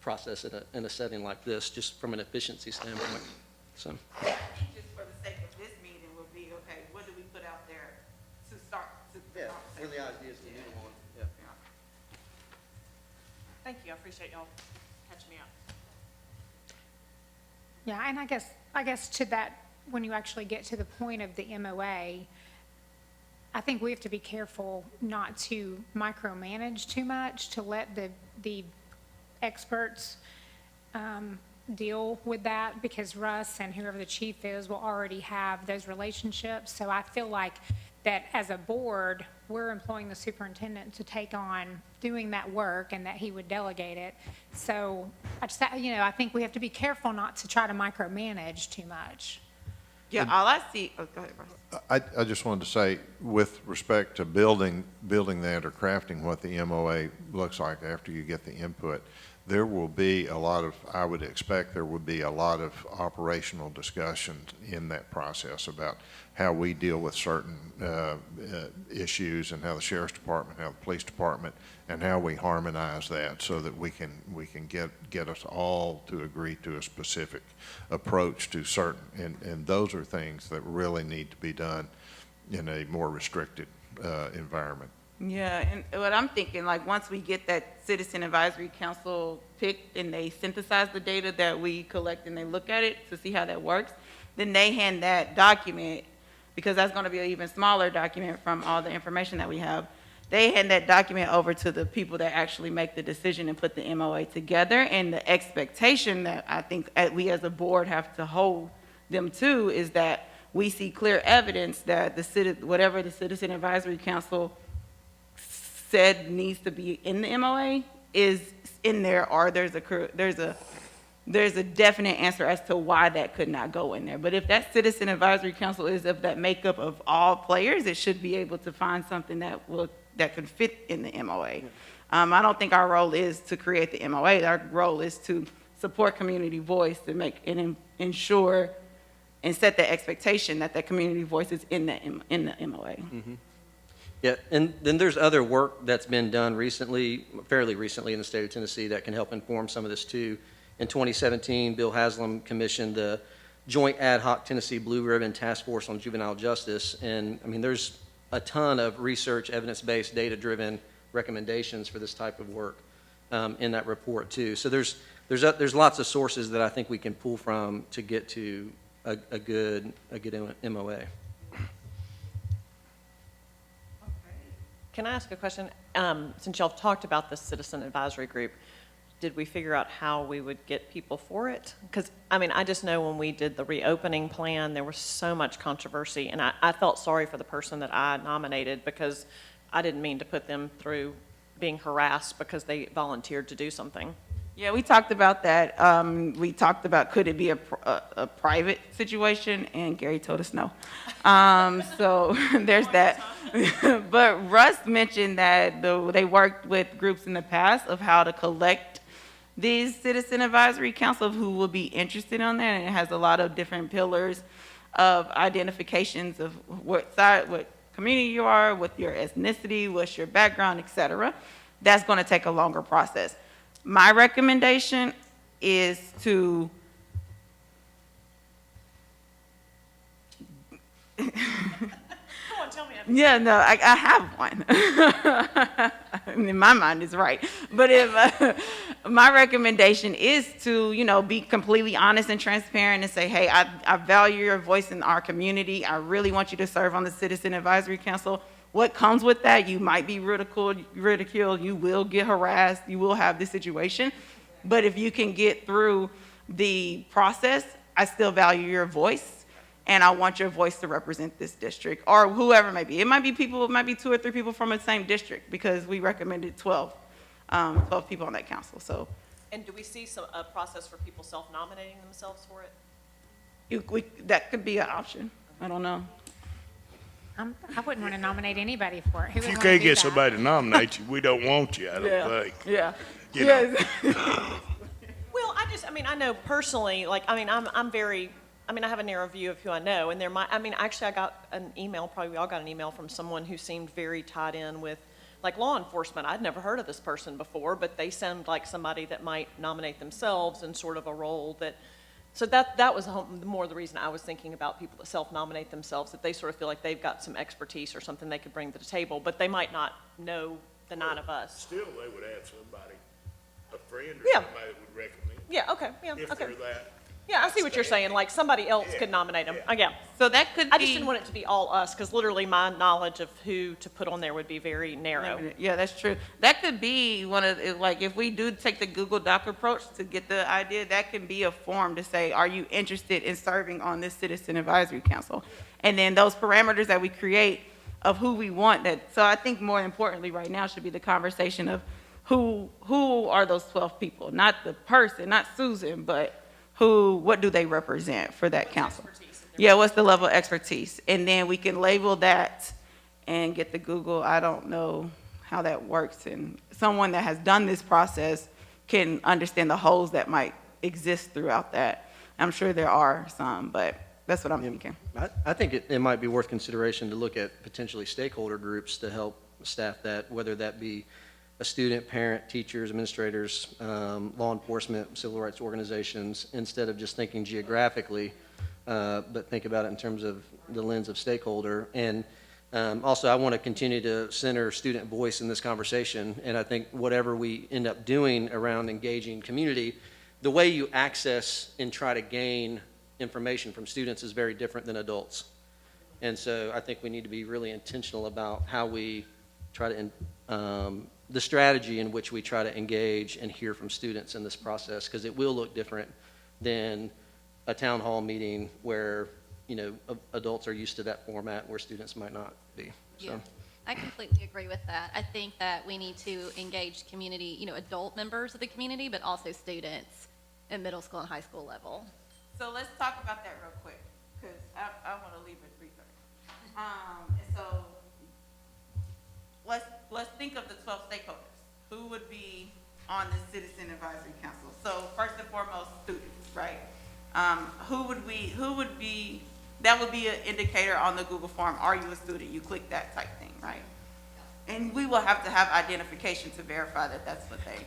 process in a setting like this, just from an efficiency standpoint. So. I think just for the sake of this meeting will be, okay, what do we put out there to start? Yeah, when the ideas to move on. Yeah. Thank you, I appreciate y'all catching me up. Yeah, and I guess to that, when you actually get to the point of the MOA, I think we have to be careful not to micromanage too much, to let the experts deal with that, because Russ and whoever the chief is will already have those relationships. So I feel like that as a board, we're employing the superintendent to take on doing that work and that he would delegate it. So I think we have to be careful not to try to micromanage too much. Yeah, all I see, go ahead, Russ. I just wanted to say, with respect to building that or crafting what the MOA looks like after you get the input, there will be I would expect there would be a lot of operational discussions in that process about how we deal with certain issues, and how the sheriff's department, how the police department, and how we harmonize that so that we can get us all to agree to a specific approach to certain, and those are things that really need to be done in a more restricted environment. Yeah, and what I'm thinking, like, once we get that Citizen Advisory Council picked and they synthesize the data that we collect and they look at it to see how that works, then they hand that document, because that's going to be an even smaller document from all the information that we have. They hand that document over to the people that actually make the decision and put the MOA together. And the expectation that I think we as a board have to hold them to is that we see clear evidence that whatever the Citizen Advisory Council said needs to be in the MOA is in there, or there's a definite answer as to why that could not go in there. But if that Citizen Advisory Council is of that makeup of all players, it should be able to find something that could fit in the MOA. I don't think our role is to create the MOA. Our role is to support community voice, to make and ensure and set the expectation that that community voice is in the MOA. Mm-hmm. Yeah, and then there's other work that's been done fairly recently in the state of Tennessee that can help inform some of this too. In 2017, Bill Haslam commissioned the Joint Ad Hoc Tennessee Blue Ribbon Task Force on Juvenile Justice. And there's a ton of research, evidence-based, data-driven recommendations for this type of work in that report too. So there's lots of sources that I think we can pull from to get to a good MOA. Can I ask a question? Since y'all talked about the citizen advisory group, did we figure out how we would get people for it? Because, I just know when we did the reopening plan, there was so much controversy, and I felt sorry for the person that I nominated, because I didn't mean to put them through being harassed because they volunteered to do something. Yeah, we talked about that. We talked about, could it be a private situation? And Gary told us no. So there's that. But Russ mentioned that they worked with groups in the past of how to collect these citizen advisory council who will be interested on that. And it has a lot of different pillars of identifications of what side, what community you are, what your ethnicity, what's your background, et cetera. That's going to take a longer process. My recommendation is to Come on, tell me. yeah, no, I have one. In my mind, it's right. But if my recommendation is to, be completely honest and transparent and say, hey, I value your voice in our community. I really want you to serve on the Citizen Advisory Council. What comes with that? You might be ridiculed, you will get harassed, you will have this situation. But if you can get through the process, I still value your voice, and I want your voice to represent this district, or whoever it may be. It might be 2 or 3 people from the same district, because we recommended 12 people on that council, so. And do we see a process for people self-nominating themselves for it? That could be an option, I don't know. I wouldn't want to nominate anybody for it. Who If would you want to can't do get that? somebody to nominate you, we don't want you, I don't think. Yeah. You know. Yes. Well, I know personally, I'm very, I have a narrow view of who I know, and actually I got an email, probably we all got an email from someone who seemed very tied in with, law enforcement. I'd never heard of this person before, but they sound like somebody that might nominate themselves in sort of a role that, so that was more the reason I was thinking about people that self-nominate themselves, that they sort of feel like they've got some expertise or something they could bring to the table, but they might not know the 9 of us. Still, they would have somebody, a friend or Yeah. somebody that would recommend. Yeah, okay, yeah, If okay. they're that. Yeah, I see what you're saying, like somebody else could nominate them. Yeah. So that could be. I just didn't want it to be all us, because literally my knowledge of who to put on there would be very narrow. Yeah, that's true. That could be one of, if we do take the Google Doc approach to get the idea, that can be a form to say, are you interested in serving on this Citizen Advisory Council? And then those parameters that we create of who we want that, so I think more importantly right now should be the conversation of who are those 12 people? Not the person, not Susan, but what do they represent for that council? Yeah, what's the level of expertise? And then we can label that and get the Google. I don't know how that works, and someone that has done this process can understand the holes that might exist throughout that. I'm sure there are some, but that's what I'm thinking. I think it might be worth consideration to look at potentially stakeholder groups to help staff that, whether that be a student, parent, teachers, administrators, law enforcement, civil rights organizations, instead of just thinking geographically, but think about it in terms of the lens of stakeholder. And also, I want to continue to center student voice in this conversation, and I think whatever we end up doing around engaging community, the way you access and try to gain information from students is very different than adults. And so I think we need to be really intentional about how we try to the strategy in which we try to engage and hear from students in this process, because it will look different than a town hall meeting where, adults are used to that format where students might not be. So. Yeah, I completely agree with that. I think that we need to engage community, adult members of the community, but also students at middle school and high school level. So let's talk about that real quick, because I want to leave at 3:30. And so let's think of the 12 stakeholders. Who would be on the Citizen Advisory Council? So first and foremost, students, right? Who would be, that would be an indicator on the Google form. Are you a student? You click that type thing, right? And we will have to have identification to verify that that's what they.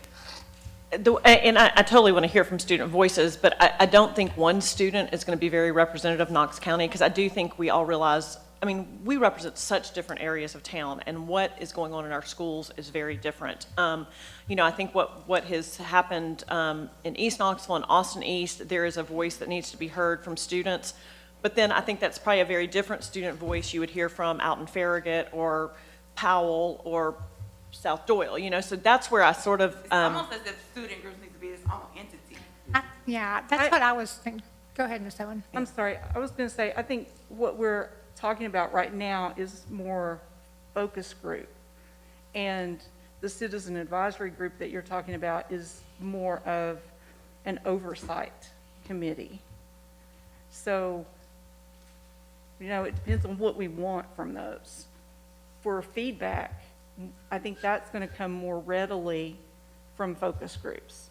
And I totally want to hear from student voices, but I don't think one student is going to be very representative of Knox County, because I do think we all realize, we represent such different areas of town, and what is going on in our schools is very different. I think what has happened in East Knoxville and Austin East, there is a voice that needs to be heard from students, but then I think that's probably a very different student voice you would hear from out in Farragut or Powell or South Doyle, so that's where I sort of. It's almost as if student groups need to be its own entity. That's what I was thinking. Go ahead, Ms. Owen. I'm sorry, I was going to say, I think what we're talking about right now is more focus group. And the citizen advisory group that you're talking about is more of an oversight committee. So, you know, it depends on what we want from those. For feedback, I think that's going to come more readily from focus groups.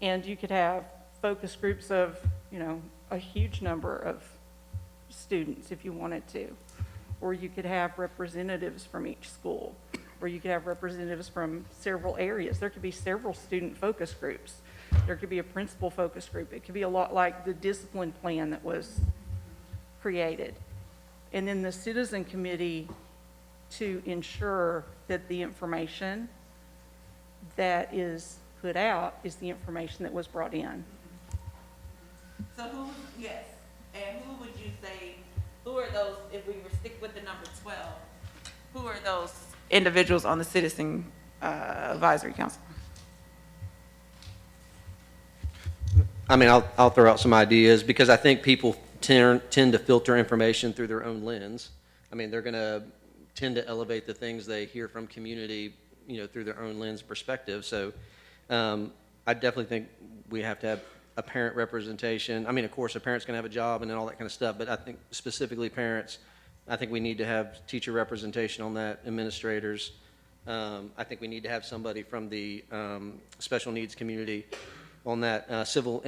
And you could have focus groups of, you know, a huge number of students if you wanted to. Or you could have representatives from each school, or you could have representatives from several areas. There could be several student focus groups. There could be a principal focus group. It could be a lot like the discipline plan that was created. And then the citizen committee to ensure that the information that is put out is the information that was brought in. So who, yes, and who would you say, who are those, if we were stick with the number 12, who are those individuals on the Citizen Advisory Council? I mean, I'll throw out some ideas because I think people tend to filter information through their own lens. I mean, they're going to tend to elevate the things they hear from community, you know, through their own lens perspective. So I definitely think we have to have a parent representation. I mean, of course, a parent's going to have a job and all that kind of stuff, but I think specifically parents, I think we need to have teacher representation on that, administrators. I think we need to have somebody from the special needs community on that, civil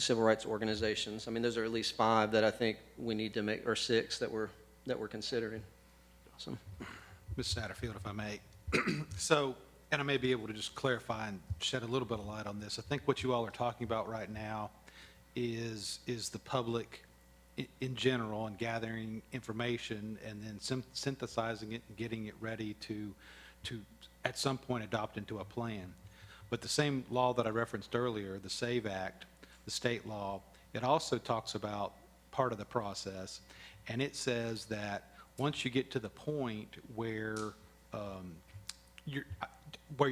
rights organizations. I mean, those are at least 5 that I think we need to make, or 6 that we're considering. Awesome. Ms. Satterfield, if I may. So, and I may be able to just clarify and shed a little bit of light on this. I think what you all are talking about right now is the public in general and gathering information and then synthesizing it and getting it ready to at some point adopt into a plan. But the same law that I referenced earlier, the SAVE Act, the state law, it also talks about part of the process, and it says that once you get to the point where you're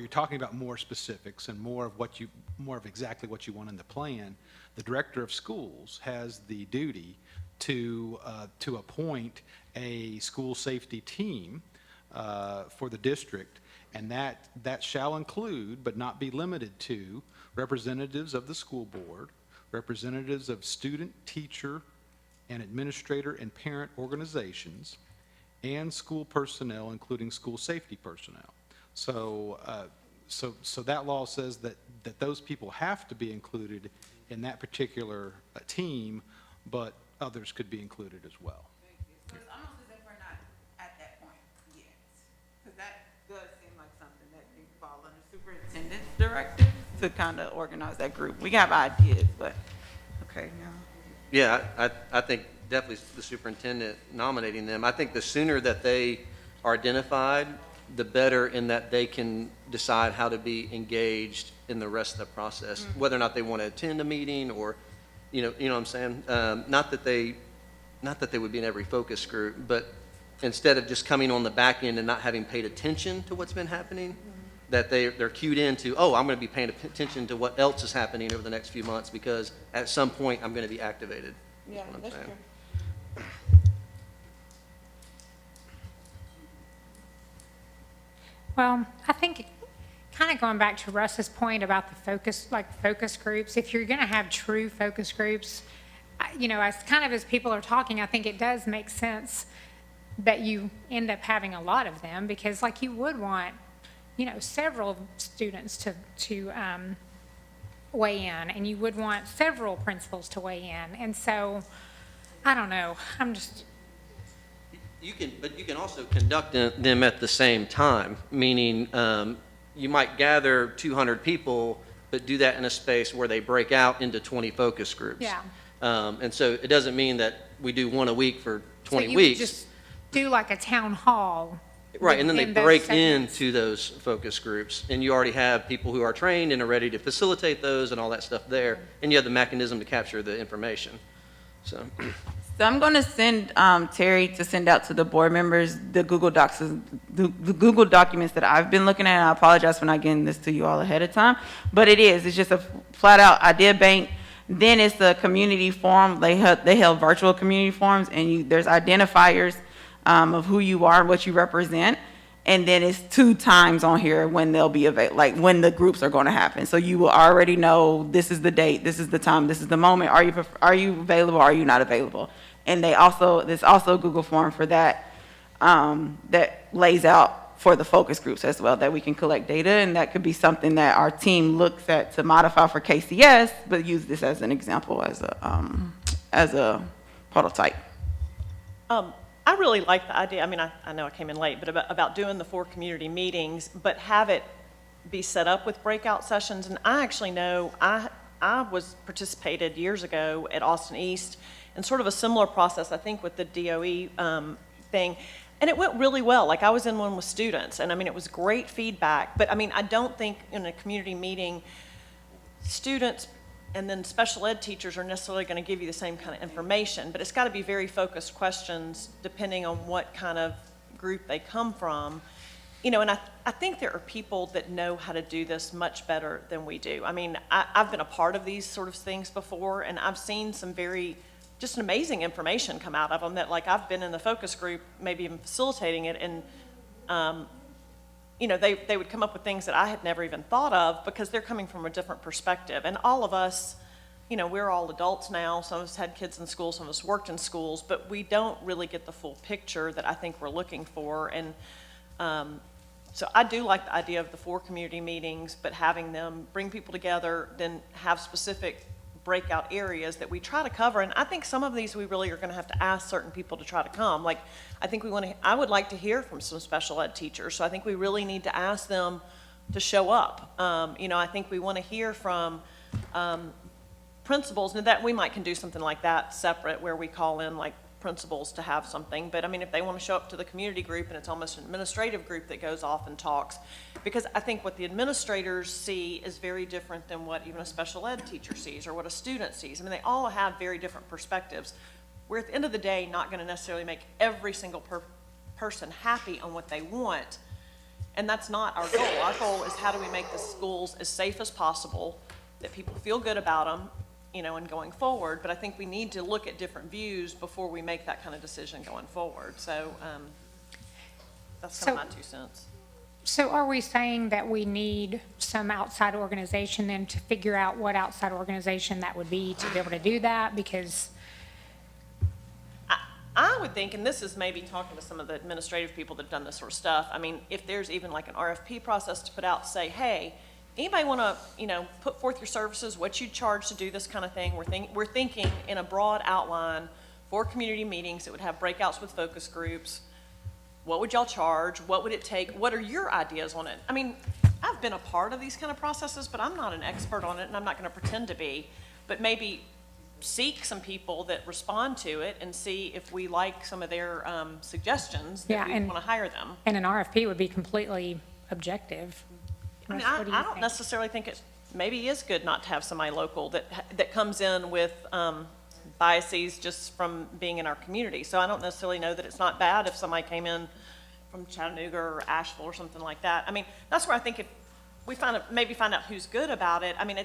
talking about more specifics and more of exactly what you want in the plan, the director of schools has the duty to appoint a school safety team for the district, and that shall include, but not be limited to, representatives of the school board, representatives of student, teacher, and administrator and parent organizations, and school personnel, including school safety personnel. So that law says that those people have to be included in that particular team, but others could be included as well. So it's almost as if we're not at that point yet, because that does seem like something that can fall under superintendent's directive to kind of organize that group. We have ideas, but, okay, no. Yeah, I think definitely the superintendent nominating them. I think the sooner that they are identified, the better in that they can decide how to be engaged in the rest of the process, whether or not they want to attend a meeting or, you know what I'm saying? Not that they would be in every focus group, but instead of just coming on the back end and not having paid attention to what's been happening, that they're cued into, oh, I'm going to be paying attention to what else is happening over the next few months because at some point I'm going to be activated. Yeah, that's true. Well, I think kind of going back to Russ's point about the focus groups, if you're going to have true focus groups, you know, as people are talking, I think it does make sense that you end up having a lot of them because like you would want, you know, several students to weigh in, and you would want several principals to weigh in. And so, I don't know, But you can also conduct them at the same time, meaning you might gather 200 people, but do that in a space where they break out into 20 focus groups. Yeah. And so it doesn't mean that we do one a week for 20 so you weeks. would just do like a town hall. Right, and then they in those break segments. into those focus groups, and you already have people who are trained and are ready to facilitate those and all that stuff there, and you have the mechanism to capture the information. So I'm going to send Terry to send out to the board members the Google Docs, the Google documents that I've been looking at. And I apologize for not getting this to you all ahead of time, but it's just a flat out idea bank. Then it's the community forum. They held virtual community forums, and there's identifiers of who you are and what you represent. And then it's 2 times on here when they'll be like when the groups are going to happen. So you will already know this is the date, this is the time, this is the moment. Are you available? Are you not available? And there's also a Google form for that, that lays out for the focus groups as well, that we can collect data, and that could be something that our team looks at to modify for KCS, but use this as an example, as a prototype. I really like the idea, I mean, I know I came in late, but about doing the 4 community meetings, but have it be set up with breakout sessions. And I actually know, I participated years ago at Austin East in sort of a similar process, I think, with the DOE thing. And it went really well. Like, I was in one with students, and I mean, it was great feedback. But I mean, I don't think in a community meeting, students and then special ed teachers are necessarily going to give you the same kind of information, but it's got to be very focused questions depending on what kind of group they come from. You know, and I think there are people that know how to do this much better than we do. I mean, I've been a part of these sort of things before, and I've seen some just an amazing information come out of them that, like, I've been in the focus group, maybe even facilitating it, and you know, they would come up with things that I had never even thought of because they're coming from a different perspective. And all of us, you know, we're all adults now. Some of us had kids in school, some of us worked in schools, but we don't really get the full picture that I think we're looking for. And so I do like the idea of the 4 community meetings, but having them bring people together, then have specific breakout areas that we try to cover. And I think some of these we really are going to have to ask certain people to try to come. Like, I think I would like to hear from some special ed teachers, so I think we really need to ask them to show up. You know, I think we want to hear from principals, and that we can do something like that separate, where we call in like principals to have something. But I mean, if they want to show up to the community group, and it's almost an administrative group that goes off and talks, because I think what the administrators see is very different than what even a special ed teacher sees or what a student sees. I mean, they all have very different perspectives. We're at the end of the day not going to necessarily make every single person happy on what they want, and that's not our goal. Our goal is, how do we make the schools as safe as possible, that people feel good about them, you know, and going forward. But I think we need to look at different views before we make that kind of decision going forward. So that's kind of my 2 cents. So are we saying that we need some outside organization then to figure out what outside organization that would be to be able to do that? Because I would think, and this is maybe talking to some of the administrative people that have done this sort of stuff, I mean, if there's even like an RFP process to put out, say, hey, anybody want to, you know, put forth your services, what you charge to do this kind of thing? We're thinking in a broad outline for community meetings that would have breakouts with focus groups. What would y'all charge? What would it take? What are your ideas on it? I mean, I've been a part of these kind of processes, but I'm not an expert on it, and I'm not going to pretend to be. But maybe seek some people that respond to it and see if we like some of their suggestions, that we want to hire them. And an RFP would be completely objective. I mean, I don't necessarily think it maybe is good not to have somebody local that comes in with biases just from being in our community. So I don't necessarily know that it's not bad if somebody came in from Chattanooga or Asheville or something like that. I mean, that's where I think if we maybe find out who's good about it. I mean,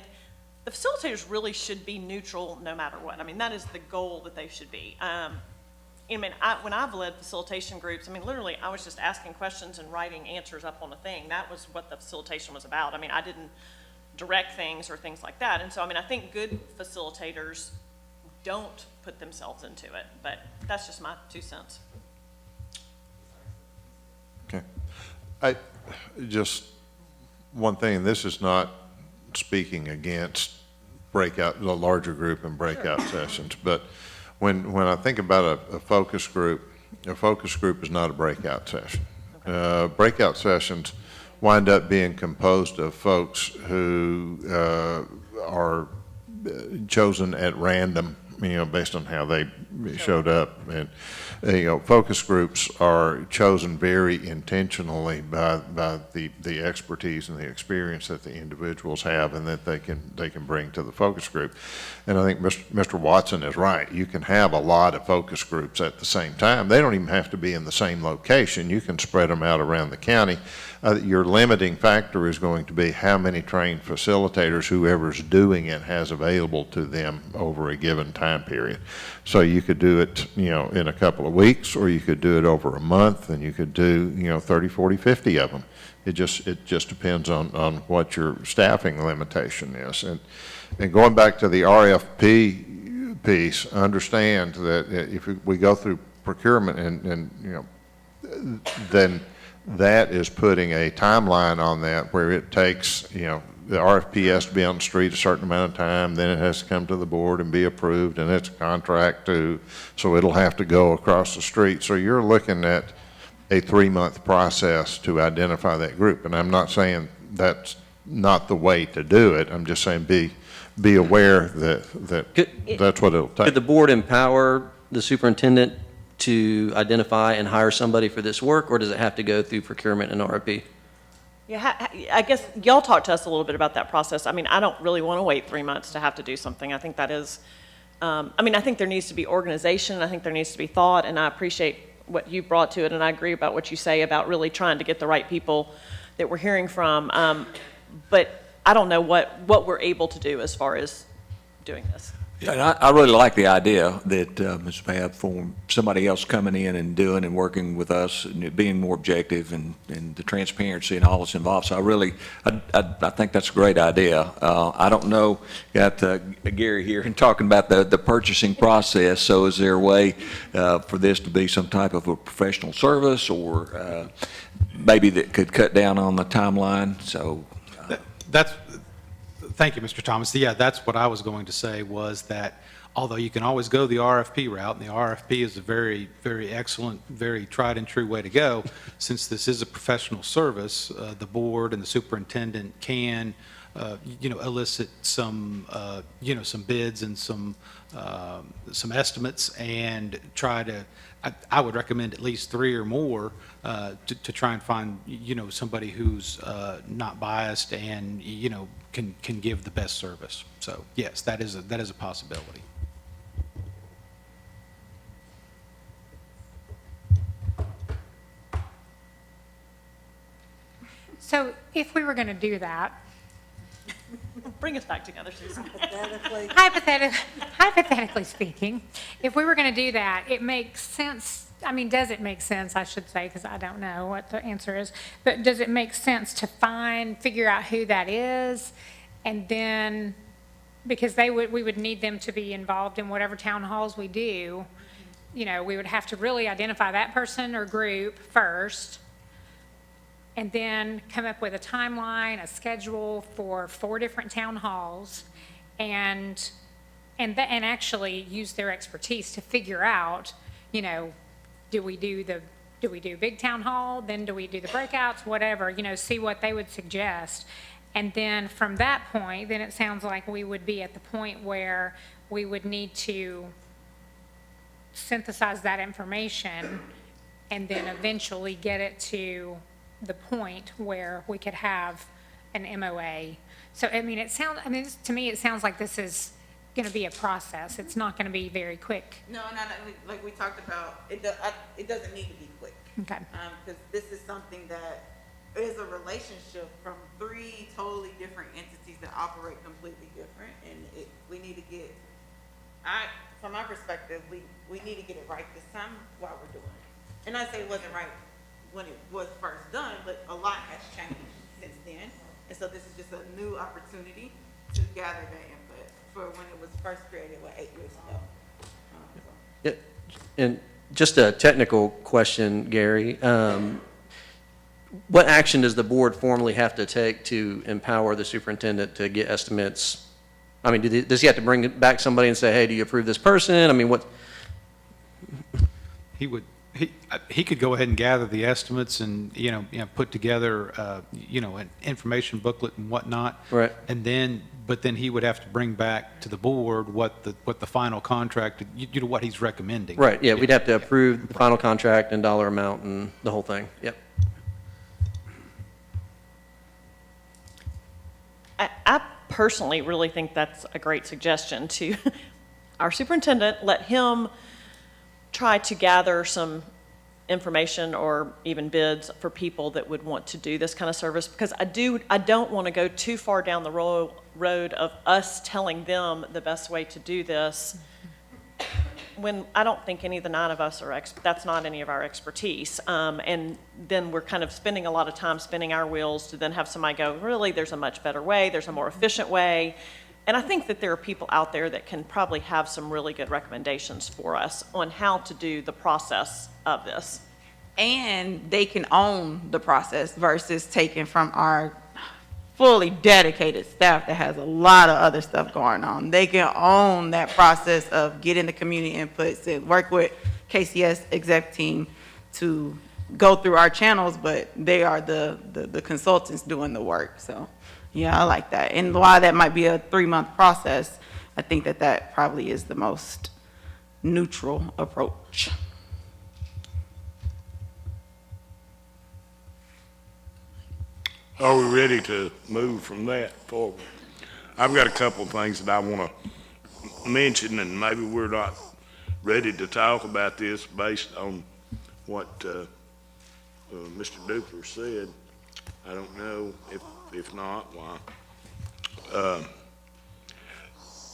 the facilitators really should be neutral no matter what. I mean, that is the goal that they should be. I mean, when I've led facilitation groups, I mean, literally, I was just asking questions and writing answers up on a thing. That was what the facilitation was about. I mean, I didn't direct things or things like that. And so, I mean, I think good facilitators don't put themselves into it, but that's just my 2 cents. Okay. Just one thing, and this is not speaking against the larger group and breakout sessions, but when I think about a focus group is not a breakout session. Okay. Breakout sessions wind up being composed of folks who are chosen at random, you know, based on how they showed up. And, you know, focus groups are chosen very intentionally by the expertise and the experience that the individuals have and that they can bring to the focus group. And I think Mr. Watson is right. You can have a lot of focus groups at the same time. They don't even have to be in the same location. You can spread them out around the county. Your limiting factor is going to be how many trained facilitators whoever's doing it has available to them over a given time. time period. So you could do it, in a couple of weeks, or you could do it over a month, and you could do, 30, 40, 50 of them. It just depends on what your staffing limitation is. And going back to the RFP piece, understand that if we go through procurement then that is putting a timeline on that where it takes, the RFP has to be on the street a certain amount of time, then it has to come to the board and be approved, and it's a contract too, so it'll have to go across the street. So you're looking at a 3-month process to identify that group. And I'm not saying that's not the way to do it. I'm just saying be aware that that's what it'll take. Could the board empower the superintendent to identify and hire somebody for this work, or does it have to go through procurement and RFP? Yeah, I guess y'all talk to us a little bit about that process. I mean, I don't really want to wait 3 months to have to do something. I think that is, I think there needs to be organization. I think there needs to be thought, and I appreciate what you brought to it, and I agree about what you say about really trying to get the right people that we're hearing from. But I don't know what we're able to do as far as doing this. Yeah, and I really like the idea that Ms. Babb, for somebody else coming in and doing and working with us and it being more objective and the transparency and all that's involved. So I think that's a great idea. I don't know, got Gary here and talking about the purchasing process. So is there a way for this to be some type of a professional service, or maybe that could cut down on the timeline? So Thank you, Mr. Thomas. Yeah, that's what I was going to say, was that although you can always go the RFP route, and the RFP is a very, very excellent, very tried and true way to go, since this is a professional service, the board and the superintendent can, elicit some, some bids and some estimates, and try to, I would recommend at least 3 or more to try and find, somebody who's not biased and, can give the best service. So yes, that is a possibility. So if we were going to do that, Bring us back together, Susan. hypothetically speaking, if we were going to do that, it makes sense. I mean, does it make sense, I should say, because I don't know what the answer is, but does it make sense to figure out who that is, and then, because we would need them to be involved in whatever town halls we do, we would have to really identify that person or group first, and then come up with a timeline, a schedule for 4 different town halls, and actually use their expertise to figure out, do we do big town hall, then do we do the breakouts, whatever, see what they would suggest. And then from that point, then it sounds like we would be at the point where we would need to synthesize that information and then eventually get it to the point where we could have an MOA. So, to me, it sounds like this is going to be a process. It's not going to be very quick. No, like we talked about, it doesn't need to be quick. Okay. Because this is something that is a relationship from 3 totally different entities that operate completely different, and we need to get, from my perspective, we need to get it right this time while we're doing it. And I say it wasn't right when it was first done, but a lot has changed since then. And so this is just a new opportunity to gather that input for when it was first created, 8 years ago. Yeah, and just a technical question, Gary. What action does the board formally have to take to empower the superintendent to get estimates? I mean, does he have to bring back somebody and say, hey, do you approve this person? I mean, what? He could go ahead and gather the estimates and, put together, an information booklet and whatnot. Right. But then he would have to bring back to the board what the final contract, what he's recommending. Right, yeah, we'd have to approve the final contract and dollar amount and the whole thing, yep. I personally really think that's a great suggestion to our superintendent. Let him try to gather some information or even bids for people that would want to do this kind of service, because I don't want to go too far down the road of us telling them the best way to do this when, I don't think any of the 9 of us are that's not any of our expertise. And then we're kind of spending a lot of time spinning our wheels to then have somebody go, really, there's a much better way, there's a more efficient way. And I think that there are people out there that can probably have some really good recommendations for us on how to do the process of this. And they can own the process versus taking from our fully dedicated staff that has a lot of other stuff going on. They can own that process of getting the community inputs and work with KCS exec team to go through our channels, but they are the consultants doing the work. So, yeah, I like that. And while that might be a 3-month process, I think that that probably is the most neutral approach. Are we ready to move from that forward? I've got a couple of things that I want to mention, and maybe we're not ready to talk about this based on what Mr. Dupler said. I don't know if not, why.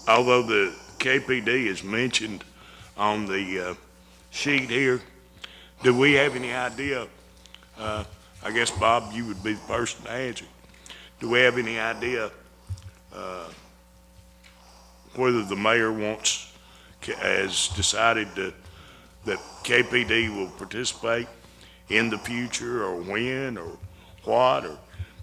Although the KPD is mentioned on the sheet here, do we have any idea, I guess, Bob, you would be the person to answer. Do we have any idea whether the mayor has decided that KPD will participate in the future, or when, or what, or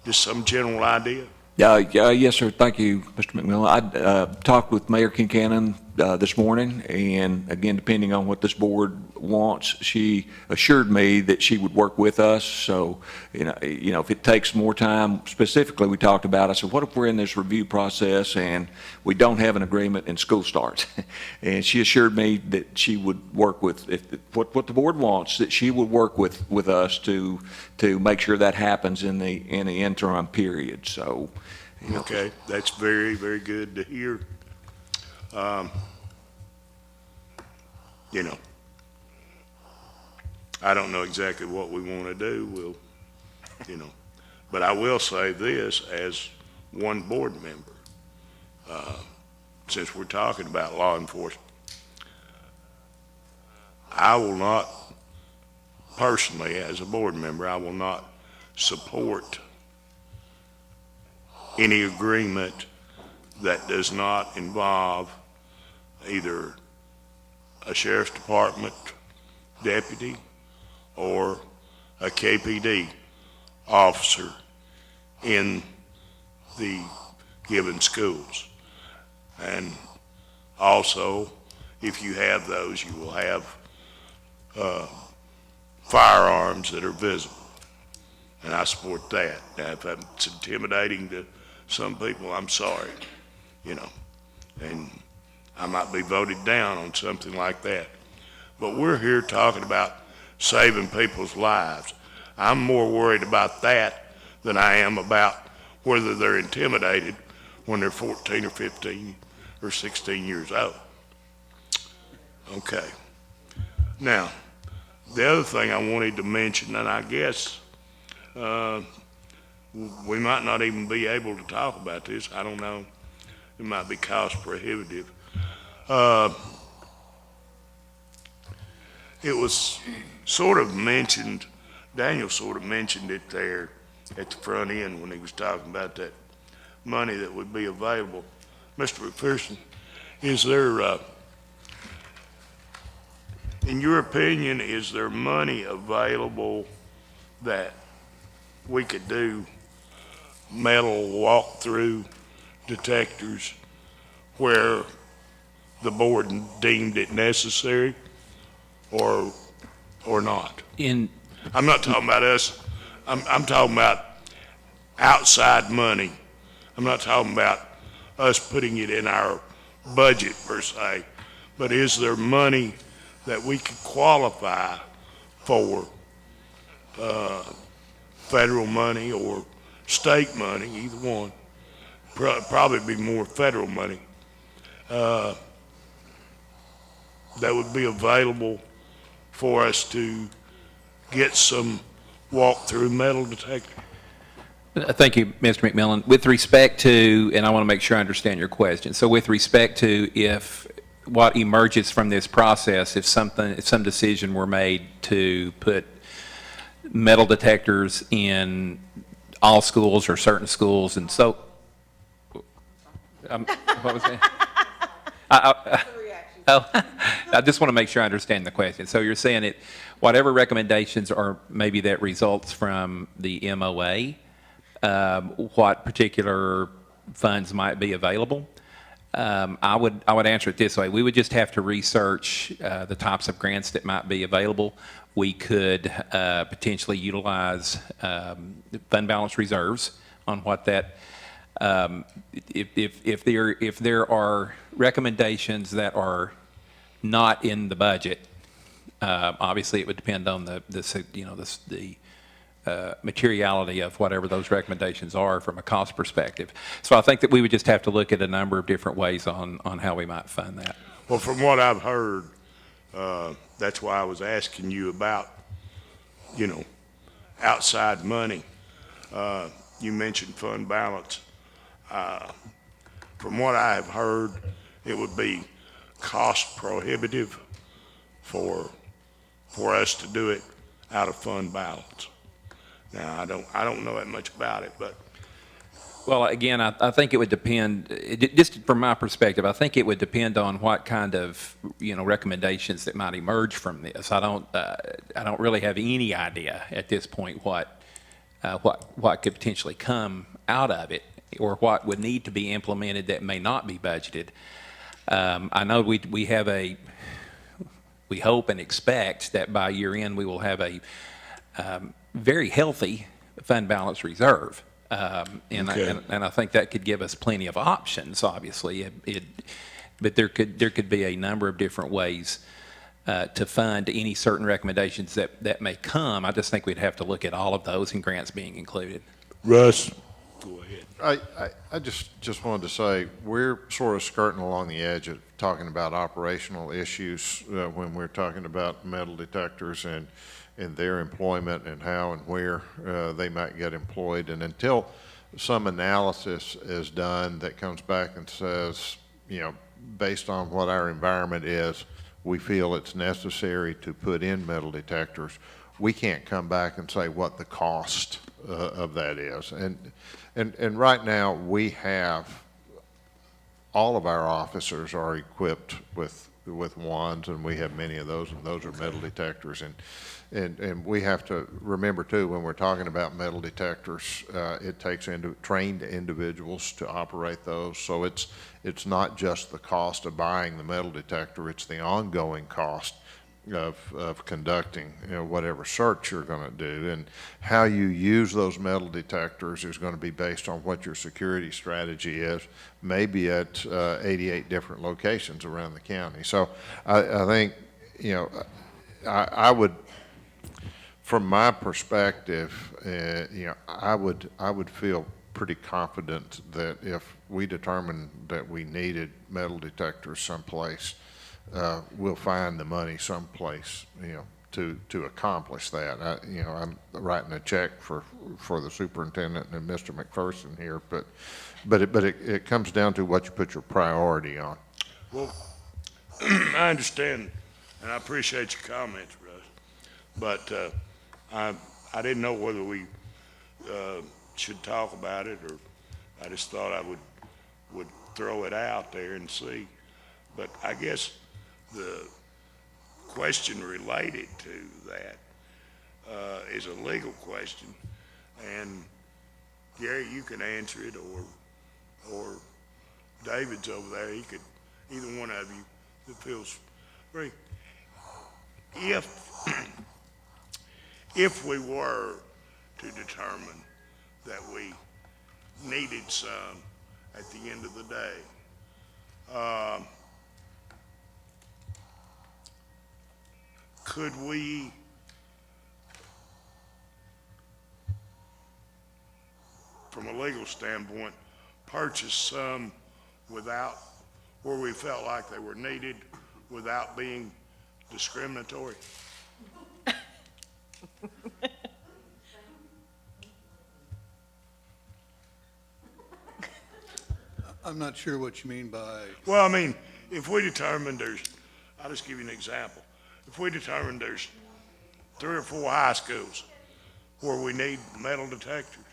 just some general idea? Yes, sir. Thank you, Mr. McMillan. I talked with Mayor Kincannon this morning, and again, depending on what this board wants, she assured me that she would work with us. So, you know, if it takes more time, specifically, we talked about, I said, what if we're in this review process and we don't have an agreement and school starts? And she assured me that she would work with, what the board wants, that she would work with us to make sure that happens in the interim period. So, you know. Okay, that's very, very good to hear. You know, I don't know exactly what we want to do, you know, but I will say this as one board member, since we're talking about law enforcement. I will not, personally, as a board member, I will not support any agreement that does not involve either a sheriff's department deputy or a KPD officer in the given schools. And also, if you have those, you will have firearms that are visible. And I support that. Now, if it's intimidating to some people, I'm sorry, you know, and I might be voted down on something like that. But we're here talking about saving people's lives. I'm more worried about that than I am about whether they're intimidated when they're 14 or 15 or 16 years old. Okay. Now, the other thing I wanted to mention, and I guess we might not even be able to talk about this. I don't know. It might be cost prohibitive. It was sort of mentioned, Daniel sort of mentioned it there at the front end when he was talking about that money that would be available. Mr. McPherson, is there, in your opinion, is there money available that we could do metal walk-through detectors where the board deemed it necessary, or not? I'm not talking about us. I'm talking about outside money. I'm not talking about us putting it in our budget per se, but is there money that we could qualify for, federal money or state money, either one? Probably be more federal money that would be available for us to get some walk-through metal detector. Thank you, Mr. McMillan. With respect to, and I want to make sure I understand your question. So with respect to if what emerges from this process if some decision were made to put metal detectors in all schools or certain schools, and so, what was that? I just want to make sure I understand the question. So you're saying it, whatever recommendations or maybe that results from the MOA, what particular funds might be available? I would answer it this way. We would just have to research the types of grants that might be available. We could potentially utilize fund balance reserves on what that, if there are recommendations that are not in the budget, obviously it would depend on the materiality of whatever those recommendations are from a cost perspective. So I think that we would just have to look at a number of different ways on how we might fund that. Well, from what I've heard, that's why I was asking you about, outside money. You mentioned fund balance. From what I have heard, it would be cost prohibitive for us to do it out of fund balance. Now, I don't know that much about it, but. Well, again, I think it would depend, just from my perspective, I think it would depend on what kind of, recommendations that might emerge from this. I don't really have any idea at this point what could potentially come out of it or what would need to be implemented that may not be budgeted. I know we have we hope and expect that by year end we will have a very healthy fund balance reserve. And I think that could give us plenty of options, obviously. But there could be a number of different ways to fund any certain recommendations that may come. I just think we'd have to look at all of those and grants being included. Russ, go ahead. I just wanted to say, we're sort of skirting along the edge of talking about operational issues when we're talking about metal detectors and their employment and how and where they might get employed. And until some analysis is done that comes back and says, based on what our environment is, we feel it's necessary to put in metal detectors, we can't come back and say what the cost of that is. And right now we have, all of our officers are equipped with wands, and we have many of those, and those are metal detectors. And we have to remember too, when we're talking about metal detectors, it takes trained individuals to operate those. So it's not just the cost of buying the metal detector, it's the ongoing cost of conducting whatever search you're going to do. And how you use those metal detectors is going to be based on what your security strategy is, maybe at 88 different locations around the county. So I think, I would, from my perspective, I would feel pretty confident that if we determined that we needed metal detectors someplace, we'll find the money someplace, to accomplish that. I'm writing a check for the superintendent and Mr. McPherson here, but it comes down to what you put your priority on. Well, I understand, and I appreciate your comments, Russ, but I didn't know whether we should talk about it, or I just thought I would throw it out there and see. But I guess the question related to that is a legal question, and Gary, you can answer it, or David's over there. He could, either one of you that feels free. If we were to determine that we needed some at the end of the day, could we from a legal standpoint purchase some without, where we felt like they were needed without being discriminatory? I'm not sure what you mean by. Well, I mean, if we determine there's, I'll just give you an example. If we determine there's 3 or 4 high schools where we need metal detectors,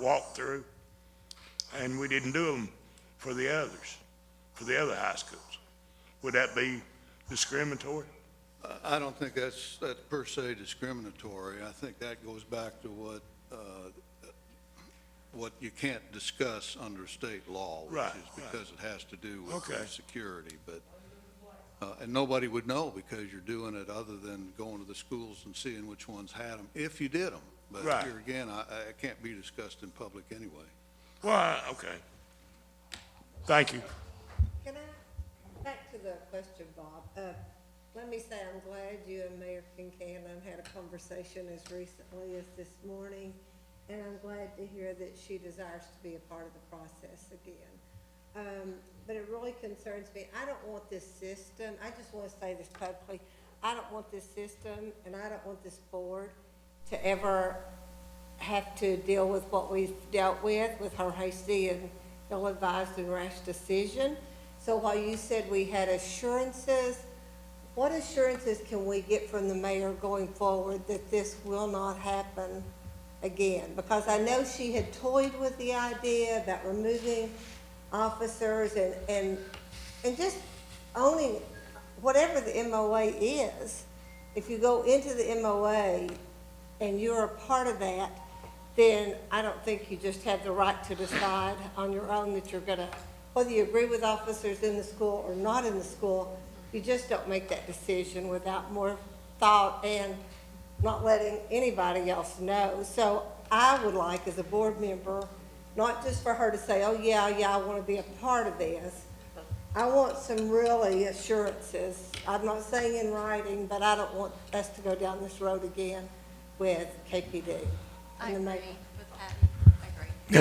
walk through, and we didn't do them for the others, for the other high schools, would that be discriminatory? I don't think that's per se discriminatory. I think that goes back to what you can't discuss under state law, which Right, is because it has to do with Okay. security. But, and nobody would know because you're doing it other than going to the schools and seeing which ones had them, if you did them. But Right. here again, I can't be discussed in public anyway. Well, okay. Thank you. Can I, back to the question, Bob, let me say I'm glad you and Mayor Kincannon had a conversation as recently as this morning, and I'm glad to hear that she desires to be a part of the process again. But it really concerns me. I don't want this system, I just want to say this publicly, I don't want this system and I don't want this board to ever have to deal with what we've dealt with her hasty and ill-advised and rash decision. So while you said we had assurances, what assurances can we get from the mayor going forward that this will not happen again? Because I know she had toyed with the idea about removing officers and just owning whatever the MOA is. If you go into the MOA and you're a part of that, then I don't think you just have the right to decide on your own that you're gonna, whether you agree with officers in the school or not in the school, you just don't make that decision without more thought and not letting anybody else know. So I would like, as a board member, not just for her to say, oh, yeah, I want to be a part of this. I want some really assurances. I'm not saying in writing, but I don't want us to go down this road again with KPD. I And the agree mayor. with Patty. I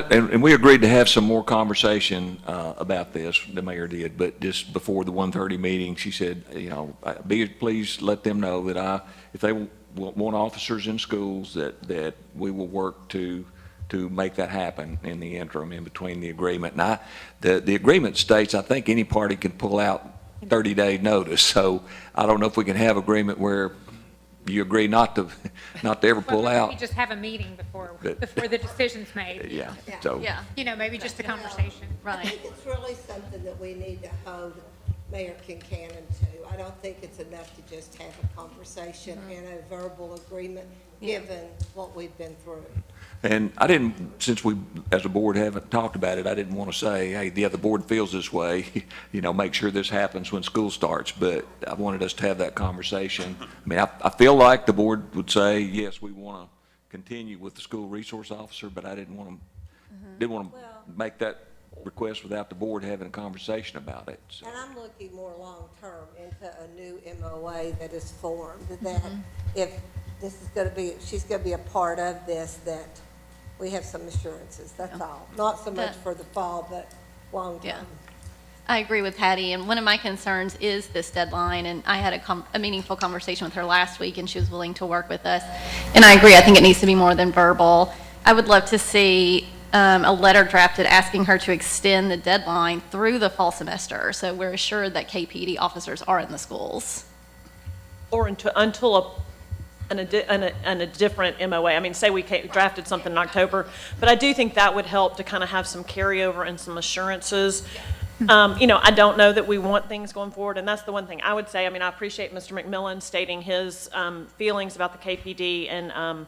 agree. And we agreed to have some more conversation about this, the mayor did, but just before the 1:30 meeting, she said, please let them know that if they want officers in schools, that we will work to make that happen in the interim, in between the agreement. And the agreement states, I think any party can pull out 30-day notice, so I don't know if we can have agreement where you agree not to ever pull Well, out. we just have a meeting before But- the decision's made. Yeah, Yeah. so. Yeah, Maybe just a conversation. I right. think it's really something that we need to hold Mayor Kincannon to. I don't think it's enough to just have a conversation and a verbal agreement, Yeah. given what we've been through. And I didn't, since we, as a board, haven't talked about it, I didn't want to say, hey, the other board feels this way, make sure this happens when school starts, but I wanted us to have that conversation. I mean, I feel like the board would say, yes, we want to continue with the school resource officer, but I didn't want to make that request without the board having a conversation about it, so. And I'm looking more long-term into a new MOA that is formed, that if this is going to be, she's going to be a part of this, that we have some assurances, that's all. Not so much for the fall, but long-term. Yeah. I agree with Patty, and one of my concerns is this deadline, and I had a meaningful conversation with her last week, and she was willing to work with us. And I agree, I think it needs to be more than verbal. I would love to see a letter drafted asking her to extend the deadline through the fall semester, so we're assured that KPD officers are in the schools. Or until a different MOA. I mean, say we drafted something in October, but I do think that would help to kind of have some carryover and some assurances. I don't know that we want things going forward, and that's the one thing I would say. I mean, I appreciate Mr. McMillan stating his feelings about the KPD and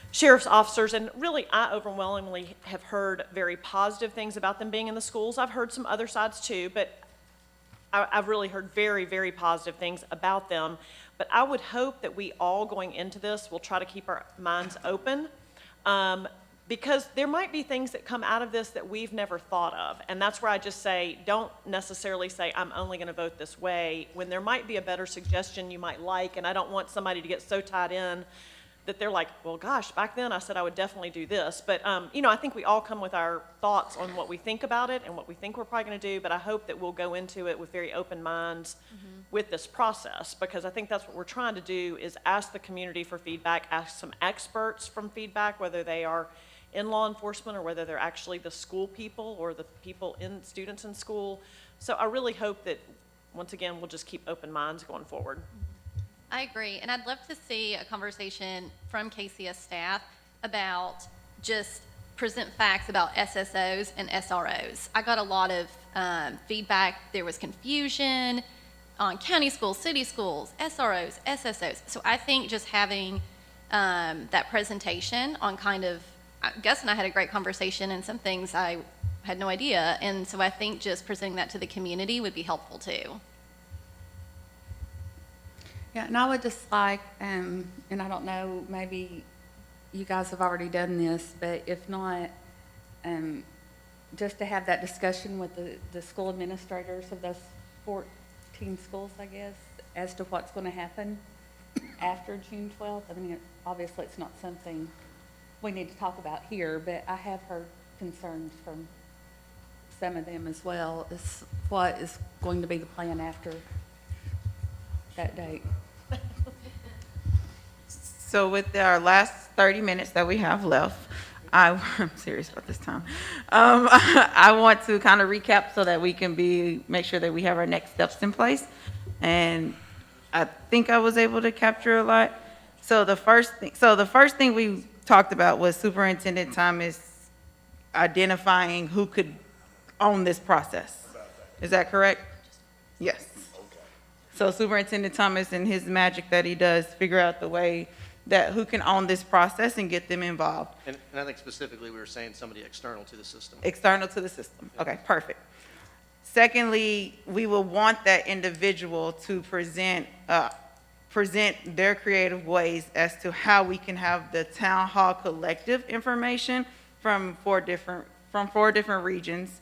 sheriff's officers, and really, I overwhelmingly have heard very positive things about them being in the schools. I've heard some other sides too, but I've really heard very, very positive things about them. But I would hope that we all going into this will try to keep our minds open, because there might be things that come out of this that we've never thought of. And that's where I just say, don't necessarily say, I'm only going to vote this way, when there might be a better suggestion you might like, and I don't want somebody to get so tied in that they're like, well, gosh, back then I said I would definitely do this. But, I think we all come with our thoughts on what we think about it and what we think we're probably going to do, but I hope that we'll go into it with very open minds with this process, because I think that's what we're trying to do, is ask the community for feedback, ask some experts from feedback, whether they are in law enforcement or whether they're actually the school people or the students in school. So I really hope that, once again, we'll just keep open minds going forward. I agree, and I'd love to see a conversation from KCS staff about just present facts about SSOs and SROs. I got a lot of feedback. There was confusion on county schools, city schools, SROs, SSOs. So I think just having that presentation on kind of, Gus and I had a great conversation, and some things I had no idea, and so I think just presenting that to the community would be helpful too. Yeah, and I would just like, and I don't know, maybe you guys have already done this, but if not, just to have that discussion with the school administrators of those 14 schools, I guess, as to what's going to happen after June 12th. I mean, obviously, it's not something we need to talk about here, but I have heard concerns from some of them as well as what is going to be the plan after that date. So with our last 30 minutes that we have left, I'm serious about this time. I want to kind of recap so that we can make sure that we have our next steps in place. And I think I was able to capture a lot. So the first thing we talked about was Superintendent Thomas identifying who could own this process. Is that correct? Yes. So Superintendent Thomas and his magic that he does figure out the way that who can own this process and get them involved. And I think specifically we were saying somebody external to the system. External to the system. Okay, perfect. Secondly, we will want that individual to present their creative ways as to how we can have the town hall collective information from four different regions.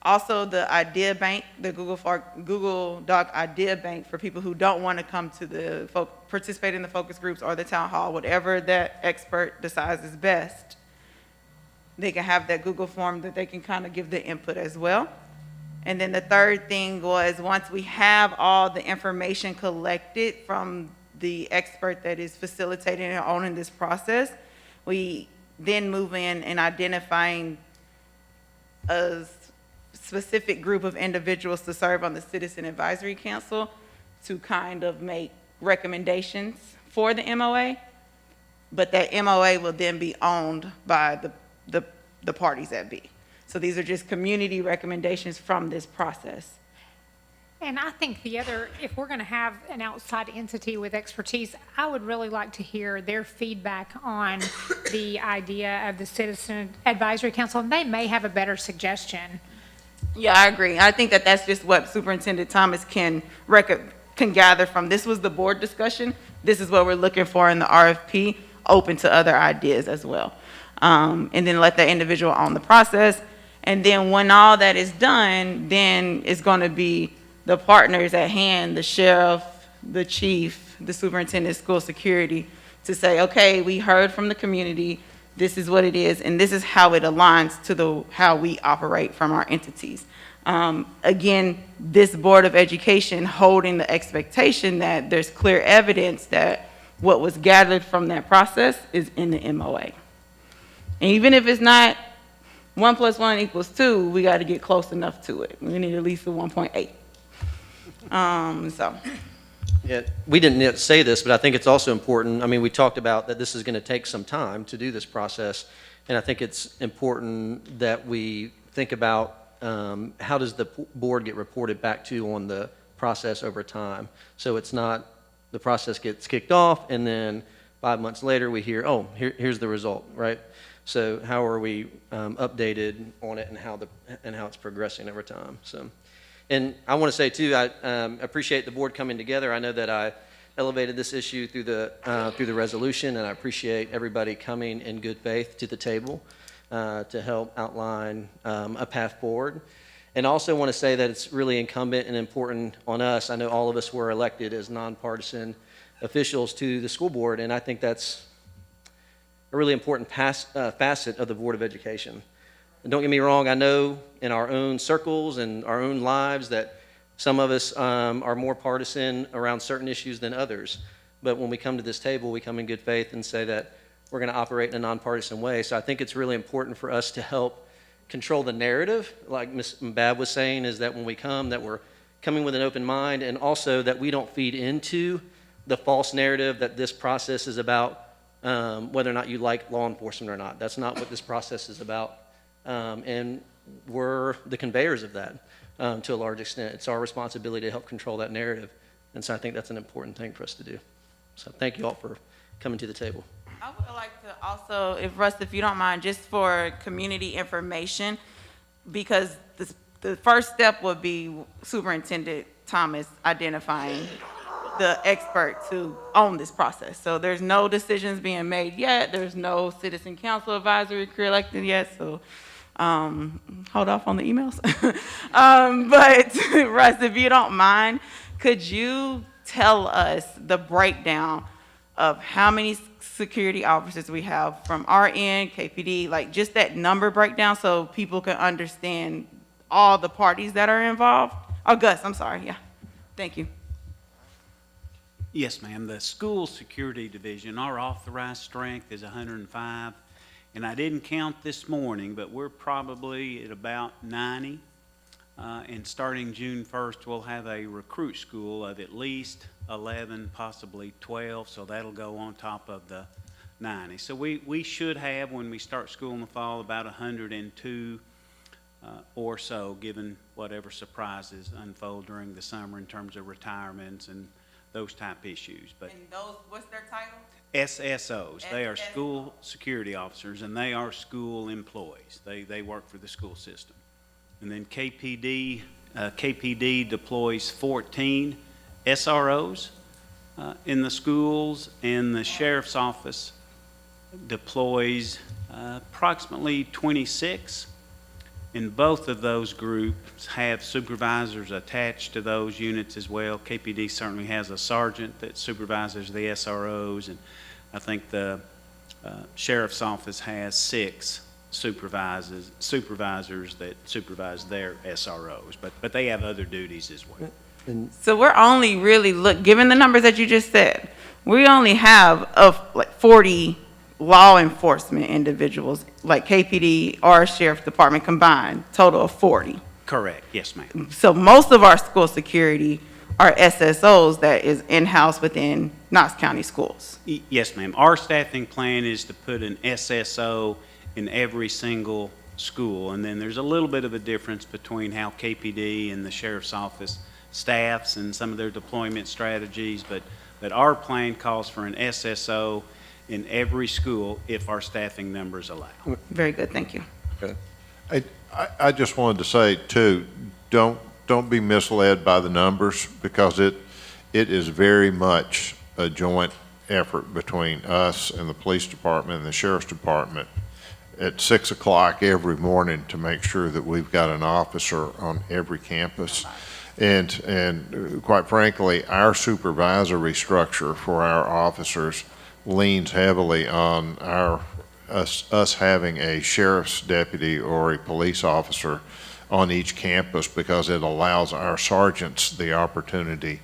Also, the idea bank, the Google Doc idea bank for people who don't want to come to participate in the focus groups or the town hall, whatever that expert decides is best. They can have that Google form that they can kind of give the input as well. And then the third thing was, once we have all the information collected from the expert that is facilitating and owning this process, we then move in and identifying a specific group of individuals to serve on the Citizen Advisory Council to kind of make recommendations for the MOA, but that MOA will then be owned by the parties that be. So these are just community recommendations from this process. And I think if we're going to have an outside entity with expertise, I would really like to hear their feedback on the idea of the Citizen Advisory Council, and they may have a better suggestion. Yeah, I agree. I think that that's just what Superintendent Thomas can gather from. This was the board discussion. This is what we're looking for in the RFP, open to other ideas as well. And then let that individual own the process. And then when all that is done, then it's going to be the partners at hand, the sheriff, the chief, the superintendent, school security, to say, okay, we heard from the community, this is what it is, and this is how it aligns to how we operate from our entities. Again, this Board of Education holding the expectation that there's clear evidence that what was gathered from that process is in the MOA. And even if it's not 1 + 1 = 2, we got to get close enough to it. We need at least a 1.8. Yeah, we didn't yet say this, but I think it's also important. I mean, we talked about that this is going to take some time to do this process, and I think it's important that we think about how does the board get reported back to on the process over time. So it's not the process gets kicked off, and then 5 months later we hear, oh, here's the result, right? So how are we updated on it and how it's progressing over time? So. And I want to say, too, I appreciate the board coming together. I know that I elevated this issue through the resolution, and I appreciate everybody coming in good faith to the table to help outline a path forward. And I also want to say that it's really incumbent and important on us. I know all of us were elected as nonpartisan officials to the school board, and I think that's a really important facet of the Board of Education. And don't get me wrong, I know in our own circles and our own lives that some of us are more partisan around certain issues than others. But when we come to this table, we come in good faith and say that we're going to operate in a nonpartisan way. So I think it's really important for us to help control the narrative, like Ms. Bab was saying, is that when we come, that we're coming with an open mind, and also that we don't feed into the false narrative that this process is about whether or not you like law enforcement or not. That's not what this process is about. And we're the conveyors of that to a large extent. It's our responsibility to help control that narrative. And so I think that's an important thing for us to do. So thank you all for coming to the table. I would like to also, if Russ, if you don't mind, just for community information, because the first step would be Superintendent Thomas identifying the experts who own this process. So there's no decisions being made yet. There's no citizen council advisory elected yet. So hold off on the emails. But Russ, if you don't mind, could you tell us the breakdown of how many security officers we have from our end, KPD, like just that number breakdown so people can understand all the parties that are involved? Oh, Gus, I'm sorry, yeah. Thank you. Yes, ma'am. The school security division, our authorized strength is 105. And I didn't count this morning, but we're probably at about 90. And starting June 1st, we'll have a recruit school of at least 11, possibly 12. So that'll go on top of the 90. So we should have, when we start school in the fall, about 102 or so, given whatever surprises unfold during the summer in terms of retirements and those type issues. But And those, what's their title? SSOs, they are school security officers, and they are school employees. They work for the school system. And then KPD deploys 14 SROs in the schools, and the sheriff's office deploys approximately 26. And both of those groups have supervisors attached to those units as well. KPD certainly has a sergeant that supervises the SROs, and I think the sheriff's office has 6 supervisors that supervise their SROs, but they have other duties as well. So we're only really, given the numbers that you just said, we only have like 40 law enforcement individuals, like KPD or Sheriff's Department combined, total of 40. Correct, yes, ma'am. So most of our school security are SSOs that is in-house within Knox County schools. Yes, ma'am. Our staffing plan is to put an SSO in every single school, and then there's a little bit of a difference between how KPD and the Sheriff's Office staffs and some of their deployment strategies, but our plan calls for an SSO in every school if our staffing numbers allow. Very good, thank you. Okay. I just wanted to say too, don't be misled by the numbers, because it is very much a joint effort between us and the police department and the sheriff's department at 6 o'clock every morning to make sure that we've got an officer on every campus. And quite frankly, our supervisory structure for our officers leans heavily on us having a sheriff's deputy or a police officer on each campus, because it allows our sergeants the opportunity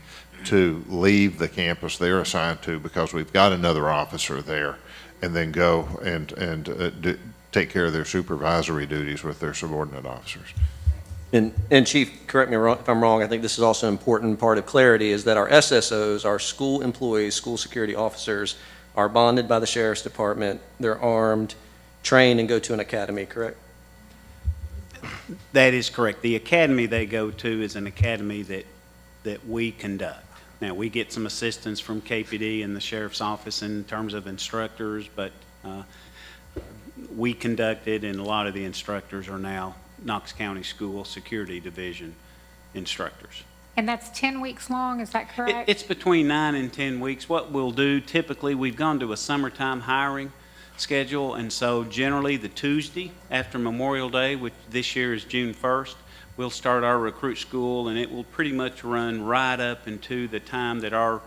to leave the campus they're assigned to, because we've got another officer there, and then go and take care of their supervisory duties with their subordinate officers. And Chief, correct me if I'm wrong, I think this is also an important part of clarity, is that our SSOs, our school employees, school security officers, are bonded by the Sheriff's Department, they're armed, trained, and go to an academy, correct? That is correct. The academy they go to is an academy that we conduct. Now, we get some assistance from KPD and the Sheriff's Office in terms of instructors, but we conduct it, and a lot of the instructors are now Knox County School Security Division instructors. And that's 10 weeks long, is that correct? It's between 9 and 10 weeks. What we'll do, typically, we've gone to a summertime hiring schedule, and so generally the Tuesday after Memorial Day, which this year is June 1st, we'll start our recruit school, and it will pretty much run right up into the time that our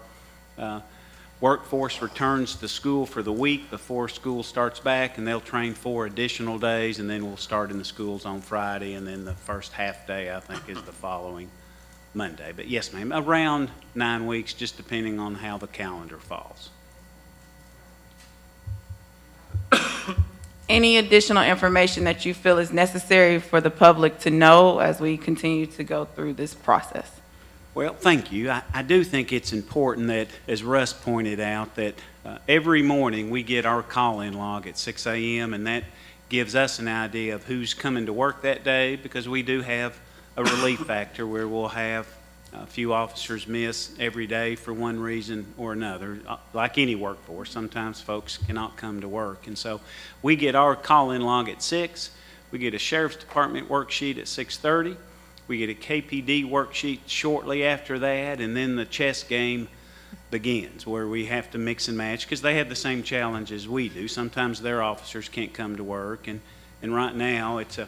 workforce returns to school for the week before school starts back, and they'll train 4 additional days, and then we'll start in the schools on Friday, and then the first half day, I think, is the following Monday. But yes, ma'am, around 9 weeks, just depending on how the calendar falls. any additional information that you feel is necessary for the public to know as we continue to go through this process? Well, thank you. I do think it's important that, as Russ pointed out, that every morning we get our call-in log at 6 a.m., and that gives us an idea of who's coming to work that day, because we do have a relief factor where we'll have a few officers miss every day for one reason or another. Like any workforce, sometimes folks cannot come to work. And so we get our call-in log at 6. We get a Sheriff's Department worksheet at 6:30. We get a KPD worksheet shortly after that, and then the chess game begins, where we have to mix and match, because they have the same challenges we do. Sometimes their officers can't come to work, and right now it's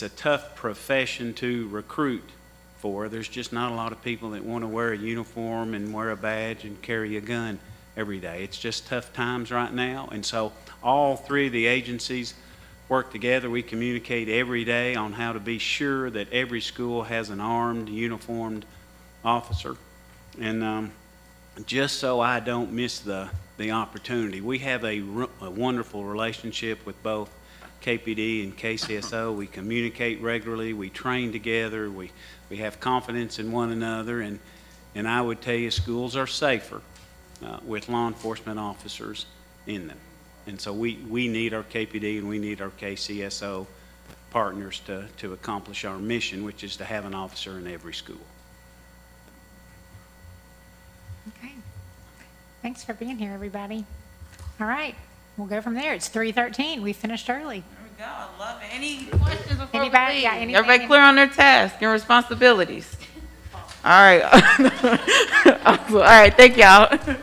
a tough profession to recruit for. There's just not a lot of people that want to wear a uniform and wear a badge and carry a gun every day. It's just tough times right now, and so all three of the agencies work together. We communicate every day on how to be sure that every school has an armed, uniformed officer. And just so I don't miss the opportunity, we have a wonderful relationship with both KPD and KCSO. We communicate regularly, we train together, we have confidence in one another, and I would tell you schools are safer with law enforcement officers in them. And so we need our KPD and we need our KCSO partners to accomplish our mission, which is to have an officer in every school. Okay. Thanks for being here, everybody. All right, we'll go from there. It's 3:13. We finished early. There we go. I love it. Any questions before Anybody we got leave? anything? Everybody clear on their tasks and responsibilities? All right. All right, thank y'all.